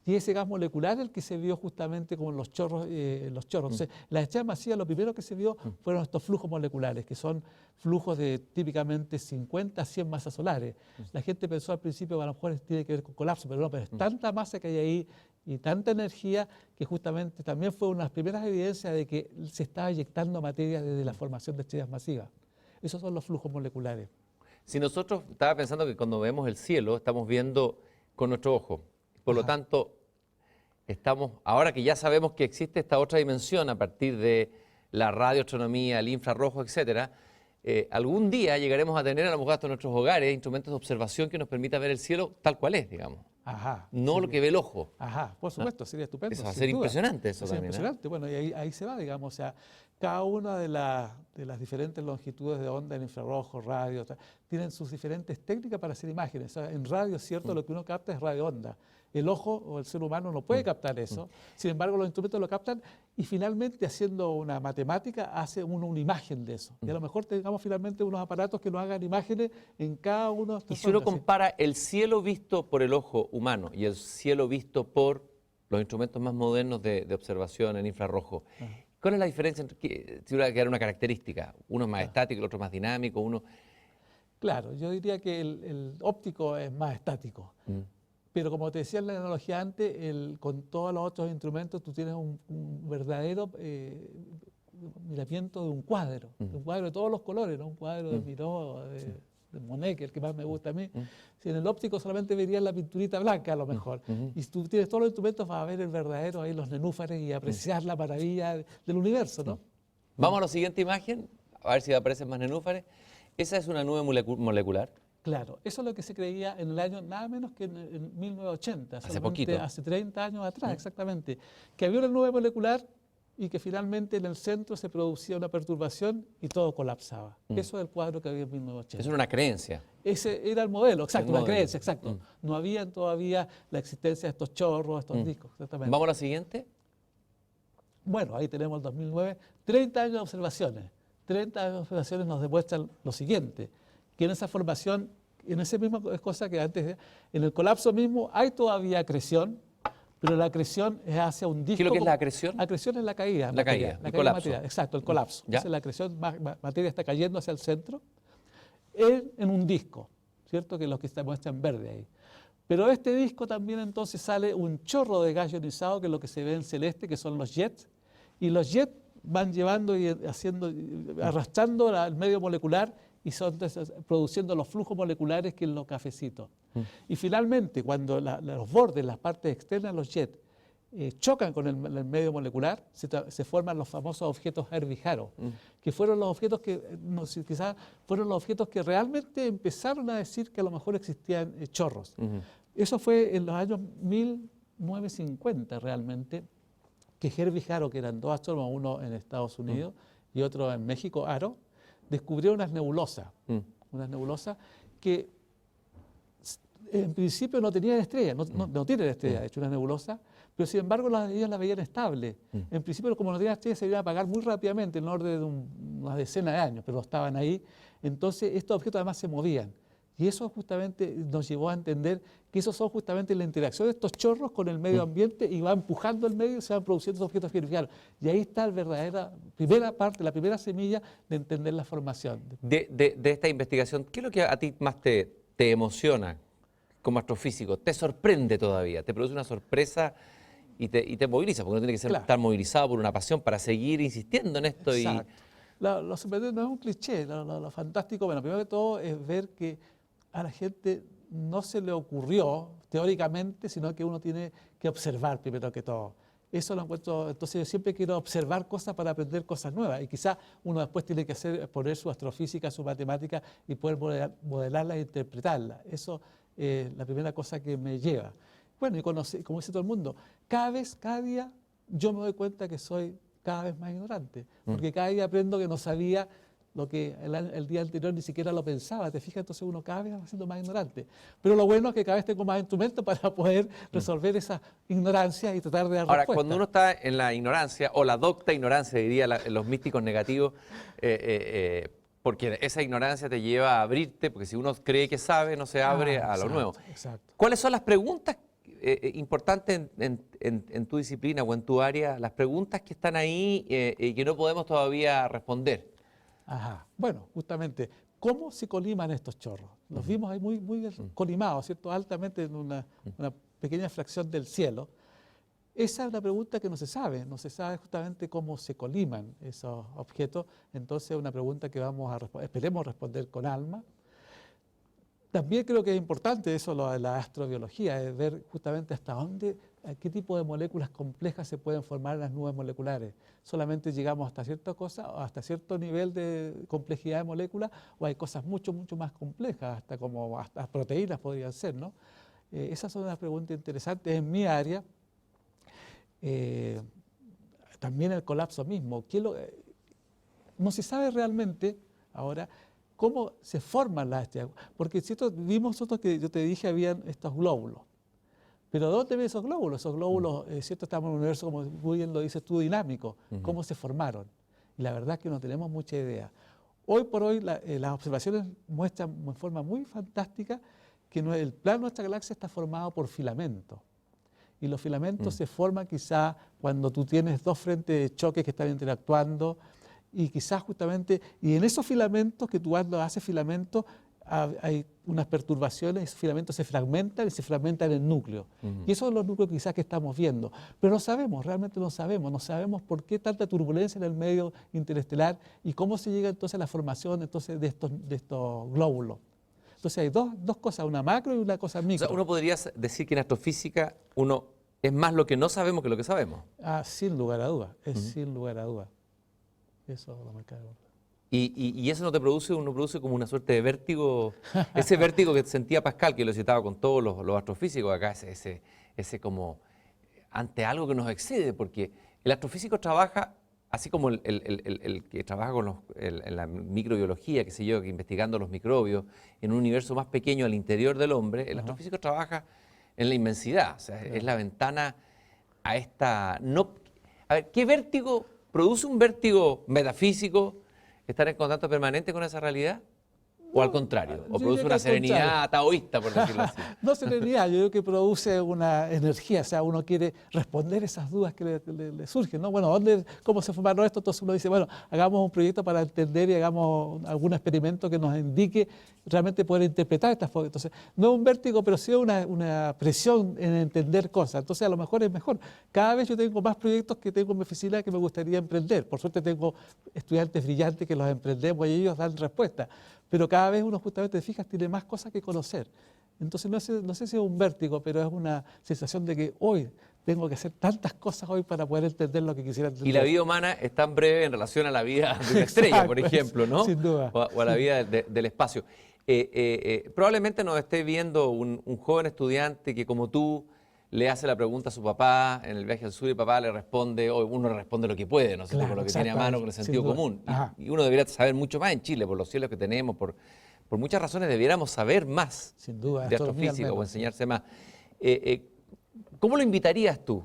Speaker 2: Y ese gas molecular es el que se vio justamente como los chorros. Entonces, las estrellas masivas, lo primero que se vio fueron estos flujos moleculares, que son flujos de típicamente 50 a 100 masas solares. La gente pensó al principio que a lo mejor tiene que ver con colapso, pero no, pero es tanta masa que hay ahí y tanta energía que justamente también fue una de las primeras evidencias de que se estaba eyectando materia desde la formación de estrellas masivas. Esos son los flujos moleculares.
Speaker 1: Si nosotros, estaba pensando que cuando vemos el cielo, estamos viendo con nuestro ojo. Por lo tanto, ahora que ya sabemos que existe esta otra dimensión a partir de la radioastronomía, el infrarrojo, etcétera, algún día llegaremos a tener a lo mejor hasta nuestros hogares instrumentos de observación que nos permita ver el cielo tal cual es, digamos. No lo que ve el ojo.
Speaker 2: Por supuesto, sería estupendo.
Speaker 1: Eso va a ser impresionante, eso también.
Speaker 2: Impresionante. Bueno, y ahí se va, digamos, o sea, cada una de las diferentes longitudes de onda en infrarrojo, radio, tienen sus diferentes técnicas para hacer imágenes. O sea, en radio, es cierto, lo que uno capta es radio onda. El ojo o el ser humano no puede captar eso. Sin embargo, los instrumentos lo captan y finalmente, haciendo una matemática, hace uno una imagen de eso. Y a lo mejor tengamos finalmente unos aparatos que nos hagan imágenes en cada uno de estos.
Speaker 1: Y si uno compara el cielo visto por el ojo humano y el cielo visto por los instrumentos más modernos de observación en infrarrojo, ¿cuál es la diferencia entre si hubiera que dar una característica? Uno es más estático, el otro es más dinámico, uno...
Speaker 2: Claro, yo diría que el óptico es más estático. Pero como te decía en la analogía antes, con todos los otros instrumentos tú tienes un verdadero miramiento de un cuadro de todos los colores, ¿no? Un cuadro de Miró, de Monet, que es el que más me gusta a mí. Si en el óptico solamente verías la pinturita blanca a lo mejor. Y si tú tienes todos los instrumentos vas a ver el verdadero, ahí los nenúfares y apreciar la maravilla del universo, ¿no?
Speaker 1: Vamos a la siguiente imagen, a ver si aparecen más nenúfares. Esa es una nube molecular.
Speaker 2: Claro, eso es lo que se creía en el año nada menos que en 1980.
Speaker 1: Hace poquito.
Speaker 2: Hace 30 años atrás, exactamente. Que había una nube molecular y que finalmente en el centro se producía una perturbación y todo colapsaba. Eso es el cuadro que había en 1980.
Speaker 1: Eso era una creencia.
Speaker 2: Ese era el modelo, exacto, una creencia, exacto. No había todavía la existencia de estos chorros, estos discos, exactamente.
Speaker 1: ¿Vamos a la siguiente?
Speaker 2: Bueno, ahí tenemos el 2009, 30 años de observaciones. 30 años de observaciones nos demuestran lo siguiente, que en esa formación, en esa misma cosa que antes, en el colapso mismo hay todavía acreción, pero la acreción es hacia un disco.
Speaker 1: ¿Qué es lo que es la acreción?
Speaker 2: Acreción es la caída.
Speaker 1: La caída, el colapso.
Speaker 2: Material, exacto, el colapso.
Speaker 1: ¿Ya?
Speaker 2: Entonces la acreción, materia está cayendo hacia el centro en un disco, ¿cierto? Que es lo que se muestra en verde ahí. Pero de este disco también entonces sale un chorro de gas ionizado, que es lo que se ve en celeste, que son los jets, y los jets van llevando y arrastrando al medio molecular y son produciendo los flujos moleculares que en los cafecitos. Y finalmente, cuando los bordes, las partes externas de los jets chocan con el medio molecular, se forman los famosos objetos Herbig-Haro, que fueron los objetos que, quizás fueron los objetos que realmente empezaron a decir que a lo mejor existían chorros. Eso fue en los años 1950 realmente, que Herbig-Haro, que eran dos astrónomos, uno en Estados Unidos y otro en México, Haro, descubrieron unas nebulosas que en principio no tenían estrellas, no tienen estrellas, de hecho una nebulosa, pero sin embargo ellos la veían estable. En principio, como no tenían estrellas, se iban a apagar muy rápidamente, en orden de una decena de años, pero estaban ahí. Entonces estos objetos además se movían. Y eso justamente nos llevó a entender que esos son justamente la interacción de estos chorros con el medio ambiente y va empujando el medio y se van produciendo esos objetos Herbig-Haro. Y ahí está la verdadera primera parte, la primera semilla de entender la formación. De
Speaker 1: esta investigación, ¿qué es lo que a ti más te emociona como astrofísico? ¿Te sorprende todavía? ¿Te produce una sorpresa y te moviliza? Porque uno tiene que estar movilizado por una pasión para seguir insistiendo en esto.
Speaker 2: Exacto. Lo sorprendente no es un cliché, lo fantástico, bueno, primero que todo es ver que a la gente no se le ocurrió teóricamente, sino que uno tiene que observar primero que todo. Eso lo encuentro, entonces yo siempre quiero observar cosas para aprender cosas nuevas y quizás uno después tiene que poner su astrofísica, su matemática y poder modelarla e interpretarla. Eso es la primera cosa que me lleva. Bueno, y como dice todo el mundo, cada día yo me doy cuenta que soy cada vez más ignorante, porque cada día aprendo que no sabía lo que el día anterior ni siquiera lo pensaba, ¿te fijas? Entonces uno cada vez va siendo más ignorante. Pero lo bueno es que cada vez tengo más instrumentos para poder resolver esa ignorancia y tratar de dar
Speaker 1: Ahora,
Speaker 2: respuesta.
Speaker 1: cuando uno está en la ignorancia, o la docta ignorancia, diría los místicos negativos, porque esa ignorancia te lleva a abrirte, porque si uno cree que sabe, no se abre a lo nuevo.
Speaker 2: Exacto.
Speaker 1: ¿Cuáles son las preguntas importantes en tu disciplina o en tu área, las preguntas que están ahí y que no podemos todavía responder?
Speaker 2: Ajá. Bueno, justamente, ¿cómo se coliman estos chorros? Los vimos ahí muy colimados, ¿cierto? Altamente en una pequeña fracción del cielo. Esa es una pregunta que no se sabe justamente cómo se coliman esos objetos, entonces es una pregunta que esperemos responder con alma. También creo que es importante eso, lo de la astrobiología, es ver justamente hasta dónde, qué tipo de moléculas complejas se pueden formar en las nubes moleculares. Solamente llegamos hasta cierta cosa, hasta cierto nivel de complejidad de moléculas, o hay cosas mucho más complejas, hasta proteínas podrían ser, ¿no? Esas son unas preguntas interesantes en mi área. También el colapso mismo. No se sabe realmente ahora cómo se forman las estrellas, porque vimos nosotros que yo te dije habían estos glóbulos, pero ¿dónde ven esos glóbulos? Esos glóbulos, ¿cierto? Estamos en un universo, como muy bien lo dices tú, dinámico. ¿Cómo se formaron? Y la verdad es que no tenemos mucha idea. Hoy por hoy las observaciones muestran de forma muy fantástica que el plan de nuestra galaxia está formado por filamentos. Y los filamentos se forman quizá cuando tú tienes dos frentes de choque que están interactuando, y quizás justamente, y en esos filamentos que tú cuando haces filamentos, hay unas perturbaciones, esos filamentos se fragmentan y se fragmentan en el núcleo. Y esos son los núcleos quizás que estamos viendo. Pero no sabemos, realmente no sabemos por qué tanta turbulencia en el medio interestelar y cómo se llega entonces a la formación entonces de estos glóbulos. Entonces hay dos cosas, una macro y una cosa micro.
Speaker 1: O sea, uno podría decir que en astrofísica es más lo que no sabemos que lo que sabemos.
Speaker 2: Sin lugar a dudas, sin lugar a dudas. Eso lo me cago.
Speaker 1: Y eso no te produce, uno produce como una suerte de vértigo, ese vértigo que sentía Pascal, que lo citaba con todos los astrofísicos acá, ese como ante algo que nos excede, porque el astrofísico trabaja, así como el que trabaja en la microbiología, qué sé yo, que investigando los microbios, en un universo más pequeño al interior del hombre, el astrofísico trabaja en la inmensidad, o sea, es la ventana a esta... A ver, ¿qué vértigo? ¿Produce un vértigo metafísico estar en contacto permanente con esa realidad? ¿O al contrario? ¿O produce una serenidad taoísta, por decirlo así?
Speaker 2: No serenidad, yo creo que produce una energía, o sea, uno quiere responder esas dudas que le surgen, ¿no? Bueno, ¿cómo se formaron esto? Entonces uno dice, bueno, hagamos un proyecto para entender y hagamos algún experimento que nos indique realmente poder interpretar estas formas. Entonces, no es un vértigo, pero sí una presión en entender cosas. Entonces, a lo mejor es mejor. Cada vez yo tengo más proyectos que tengo en mi oficina que me gustaría emprender. Por suerte tengo estudiantes brillantes que los emprendemos y ellos dan respuesta. Pero cada vez uno justamente, te fijas, tiene más cosas que conocer. Entonces no sé si es un vértigo, pero es una sensación de que hoy tengo que hacer tantas cosas hoy para poder entender lo que quisiera entender.
Speaker 1: Y la vida humana es tan breve en relación a la vida de una estrella, por ejemplo, ¿no?
Speaker 2: Sin duda.
Speaker 1: O a la vida del espacio. Probablemente nos esté viendo un joven estudiante que como tú le hace la pregunta a su papá en el viaje al sur y papá le responde, o uno le responde lo que puede, ¿no?
Speaker 2: Claro,
Speaker 1: con lo que tiene a mano, con el sentido común.
Speaker 2: Y
Speaker 1: uno debería saber mucho más en Chile, por los cielos que tenemos, por muchas razones deberíamos saber más
Speaker 2: sin duda,
Speaker 1: de astrofísica o enseñarse más. ¿Cómo lo invitarías tú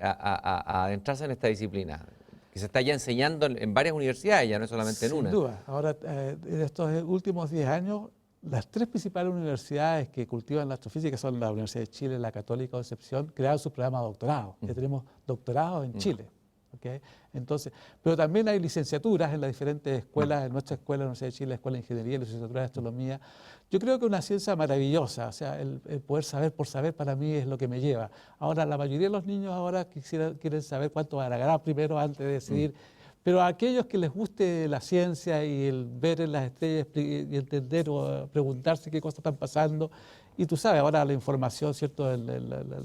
Speaker 1: a adentrarse en esta disciplina? Que se está ya enseñando en varias universidades, ya no es solamente en una.
Speaker 2: Sin duda. Ahora, en estos últimos 10 años, las tres principales universidades que cultivan la astrofísica son la Universidad de Chile, la Católica Concepción, crearon sus programas de doctorado. Ya tenemos doctorados en Chile. ¿Okay? Entonces, pero también hay licenciaturas en las diferentes escuelas, en nuestra escuela, la Universidad de Chile, la Escuela de Ingeniería, la licenciatura de Astronomía. Yo creo que es una ciencia maravillosa, o sea, el poder saber por saber para mí es lo que me lleva. Ahora, la mayoría de los niños ahora quieren saber cuánto van a ganar primero antes de decidir. Pero a aquellos que les guste la ciencia y el ver en las estrellas y entender o preguntarse qué cosas están pasando, Y tú sabes, ahora la información, ¿cierto?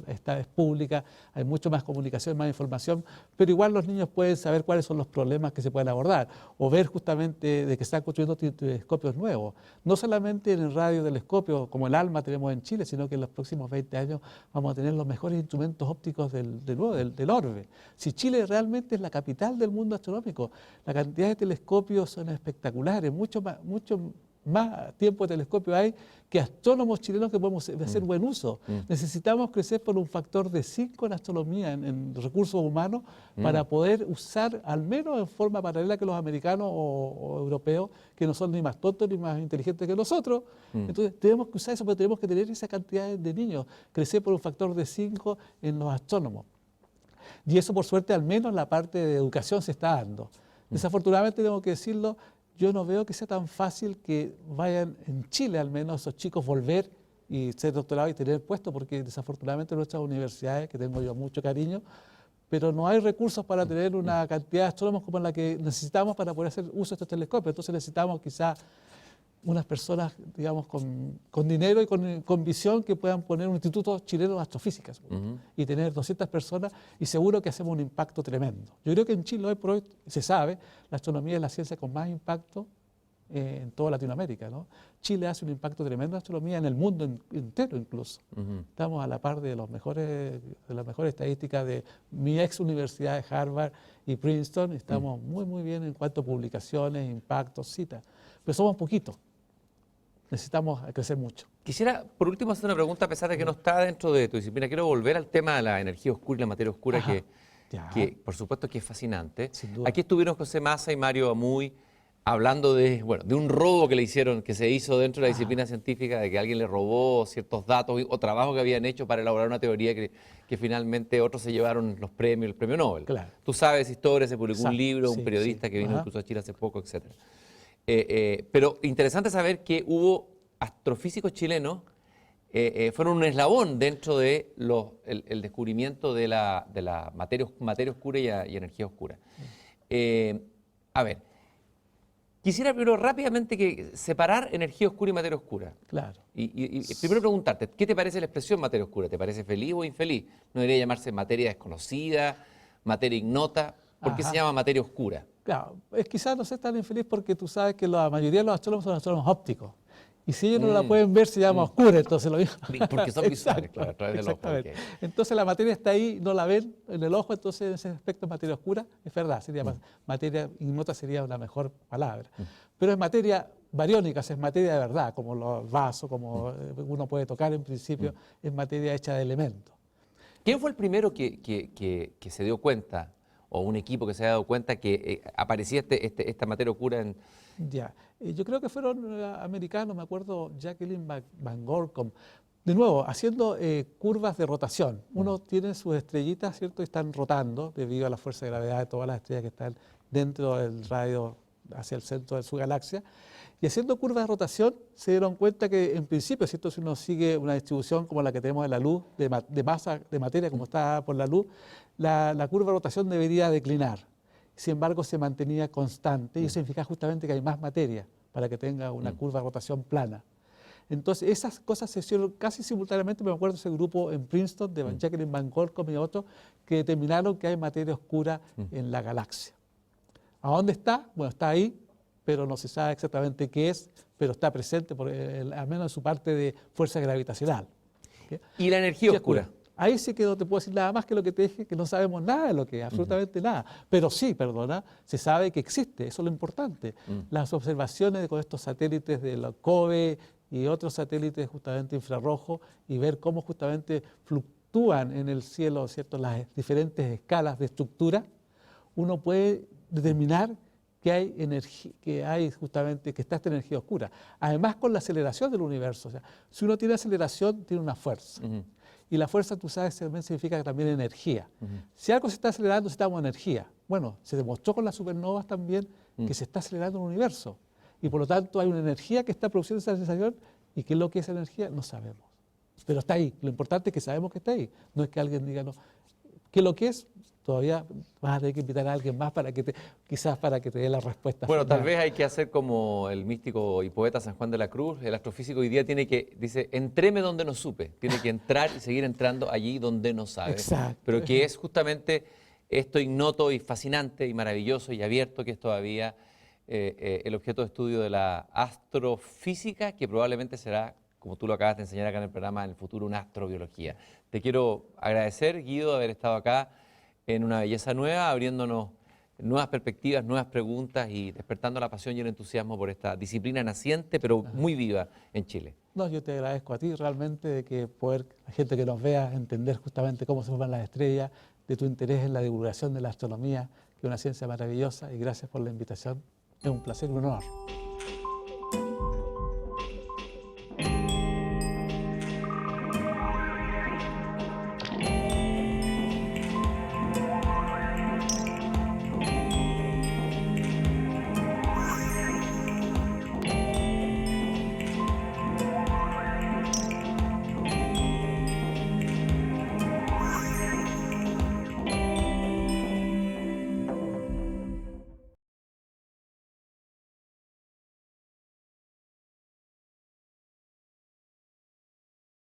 Speaker 2: Esta es pública, hay mucho más comunicación, más información, pero igual los niños pueden saber cuáles son los problemas que se pueden abordar o ver justamente de que están construyendo telescopios nuevos. No solamente en el radiotelescopio, como el ALMA tenemos en Chile, sino que en los próximos 20 años vamos a tener los mejores instrumentos ópticos del orbe. Si Chile realmente es la capital del mundo astronómico, la cantidad de telescopios son espectaculares, mucho más tiempo de telescopio hay que astrónomos chilenos que podemos hacer buen uso. Necesitamos crecer por un factor de 5 en astronomía, en recursos humanos, para poder usar, al menos en forma paralela que los americanos o europeos, que no son ni más tontos ni más inteligentes que nosotros. Entonces tenemos que usar eso, pero tenemos que tener esa cantidad de niños, crecer por un factor de 5 en los astrónomos. Y eso, por suerte, al menos la parte de educación se está dando. Desafortunadamente, tengo que decirlo, yo no veo que sea tan fácil que vayan en Chile, al menos, esos chicos volver y ser doctorados y tener puesto, porque desafortunadamente nuestras universidades, que tengo yo mucho cariño, pero no hay recursos para tener una cantidad de astrónomos como la que necesitamos para poder hacer uso de estos telescopios. Entonces necesitamos quizás unas personas, digamos, con dinero y con visión que puedan poner un instituto chileno de astrofísica y tener 200 personas y seguro que hacemos un impacto tremendo. Yo creo que en Chile hoy por hoy se sabe, la astronomía es la ciencia con más impacto en toda Latinoamérica, ¿no? Chile hace un impacto tremendo en astronomía en el mundo entero incluso. Estamos a la par de las mejores estadísticas de mi ex universidad de Harvard y Princeton. Estamos muy bien en cuanto a publicaciones, impactos, citas, pero somos poquitos. Necesitamos crecer mucho.
Speaker 1: Quisiera, por último, hacer una pregunta, a pesar de que no está dentro de tu disciplina. Quiero volver al tema de la energía oscura y la materia oscura, que por supuesto que es fascinante.
Speaker 2: Sin duda.
Speaker 1: Aquí estuvieron José Massa y Mario Amuy hablando de un robo que le hicieron, que se hizo dentro de la disciplina científica, de que alguien le robó ciertos datos o trabajos que habían hecho para elaborar una teoría que finalmente otros se llevaron los premios, el premio Nobel.
Speaker 2: Claro.
Speaker 1: Tú sabes historia, se publicó un libro,
Speaker 2: Sí,
Speaker 1: un periodista que vino
Speaker 2: Ajá.
Speaker 1: incluso a Chile hace poco, etc. Pero interesante saber que hubo astrofísicos chilenos, fueron un eslabón dentro de el descubrimiento de la materia oscura y energía oscura. A ver, quisiera primero rápidamente separar energía oscura y materia oscura.
Speaker 2: Claro.
Speaker 1: Y primero preguntarte, ¿qué te parece la expresión materia oscura? ¿Te parece feliz o infeliz? ¿No debería llamarse materia desconocida, materia ignota? ¿Por qué se llama materia oscura?
Speaker 2: Claro, quizás no sea tan infeliz porque tú sabes que la mayoría de los astrónomos son astrónomos ópticos. Y si ellos no la pueden ver, se llama oscura, entonces lo mismo.
Speaker 1: Porque son visuales, claro, a través del ojo.
Speaker 2: Exactamente.
Speaker 1: Okay.
Speaker 2: Entonces la materia está ahí, no la ven en el ojo, entonces en ese aspecto es materia oscura, es verdad, sería materia ignota sería una mejor palabra. Pero es materia bariónica, es materia de verdad, como los vasos, como uno puede tocar en principio, es materia hecha de elementos.
Speaker 1: ¿Quién fue el primero que se dio cuenta, o un equipo que se ha dado cuenta que aparecía esta materia oscura en...
Speaker 2: Ya, yo creo que fueron americanos, me acuerdo, Jacqueline Van Gorcom, de nuevo, haciendo curvas de rotación. Uno tiene sus estrellitas, ¿cierto? Y están rotando debido a la fuerza de gravedad de todas las estrellas que están dentro del radio hacia el centro de su galaxia. Y haciendo curvas de rotación se dieron cuenta que en principio, ¿cierto? Si uno sigue una distribución como la que tenemos de la luz, de masa de materia como está por la luz, la curva de rotación debería declinar. Sin embargo, se mantenía constante y eso significa justamente que hay más materia para que tenga una curva de rotación plana. Entonces, esas cosas se hicieron casi simultáneamente. Me acuerdo de ese grupo en Princeton, de Jacqueline Van Gorcom y otros, que determinaron que hay materia oscura en la galaxia. ¿A dónde está? Bueno, está ahí, pero no se sabe exactamente qué es, pero está presente, al menos en su parte de fuerza gravitacional. ¿Okay?
Speaker 1: ¿Y la energía oscura?
Speaker 2: Ahí sí que no te puedo decir nada más que lo que te dije, que no sabemos nada de lo que es, absolutamente nada. Pero sí, perdona, se sabe que existe, eso es lo importante. Las observaciones con estos satélites de la COBE y otros satélites justamente infrarrojos y ver cómo justamente fluctúan en el cielo, ¿cierto?, las diferentes escalas de estructura, uno puede determinar que hay energía, que está esta energía oscura. Además, con la aceleración del universo, o sea, si uno tiene aceleración, tiene una fuerza. Y la fuerza, tú sabes, también significa también energía. Si algo se está acelerando, necesitamos energía. Bueno, se demostró con las supernovas también que se está acelerando el universo. Y por lo tanto hay una energía que está produciendo esa sensación, y qué es lo que es esa energía, no sabemos. Pero está ahí. Lo importante es que sabemos que está ahí. No es que alguien diga, no. ¿Qué es lo que es? todavía vas a tener que invitar a alguien más para que quizás para que te dé la respuesta
Speaker 1: Bueno, tal
Speaker 2: final.
Speaker 1: vez hay que hacer como el místico y poeta San Juan de la Cruz. El astrofísico hoy día dice, entréme donde no supe. Tiene que entrar y seguir entrando allí donde no sabe.
Speaker 2: Exacto.
Speaker 1: Pero que es justamente esto ignoto y fascinante y maravilloso y abierto que es todavía el objeto de estudio de la astrofísica, que probablemente será, como tú lo acabas de enseñar acá en el programa, en el futuro una astrobiología. Te quiero agradecer, Guido, de haber estado acá en Una Belleza Nueva, abriéndonos nuevas perspectivas, nuevas preguntas y despertando la pasión y el entusiasmo por esta disciplina naciente, pero muy viva en Chile.
Speaker 2: No, yo te agradezco a ti realmente de que poder, la gente que nos vea, entender justamente cómo se forman las estrellas, de tu interés en la divulgación de la astronomía, que es una ciencia maravillosa, y gracias por la invitación. Es un placer y un honor.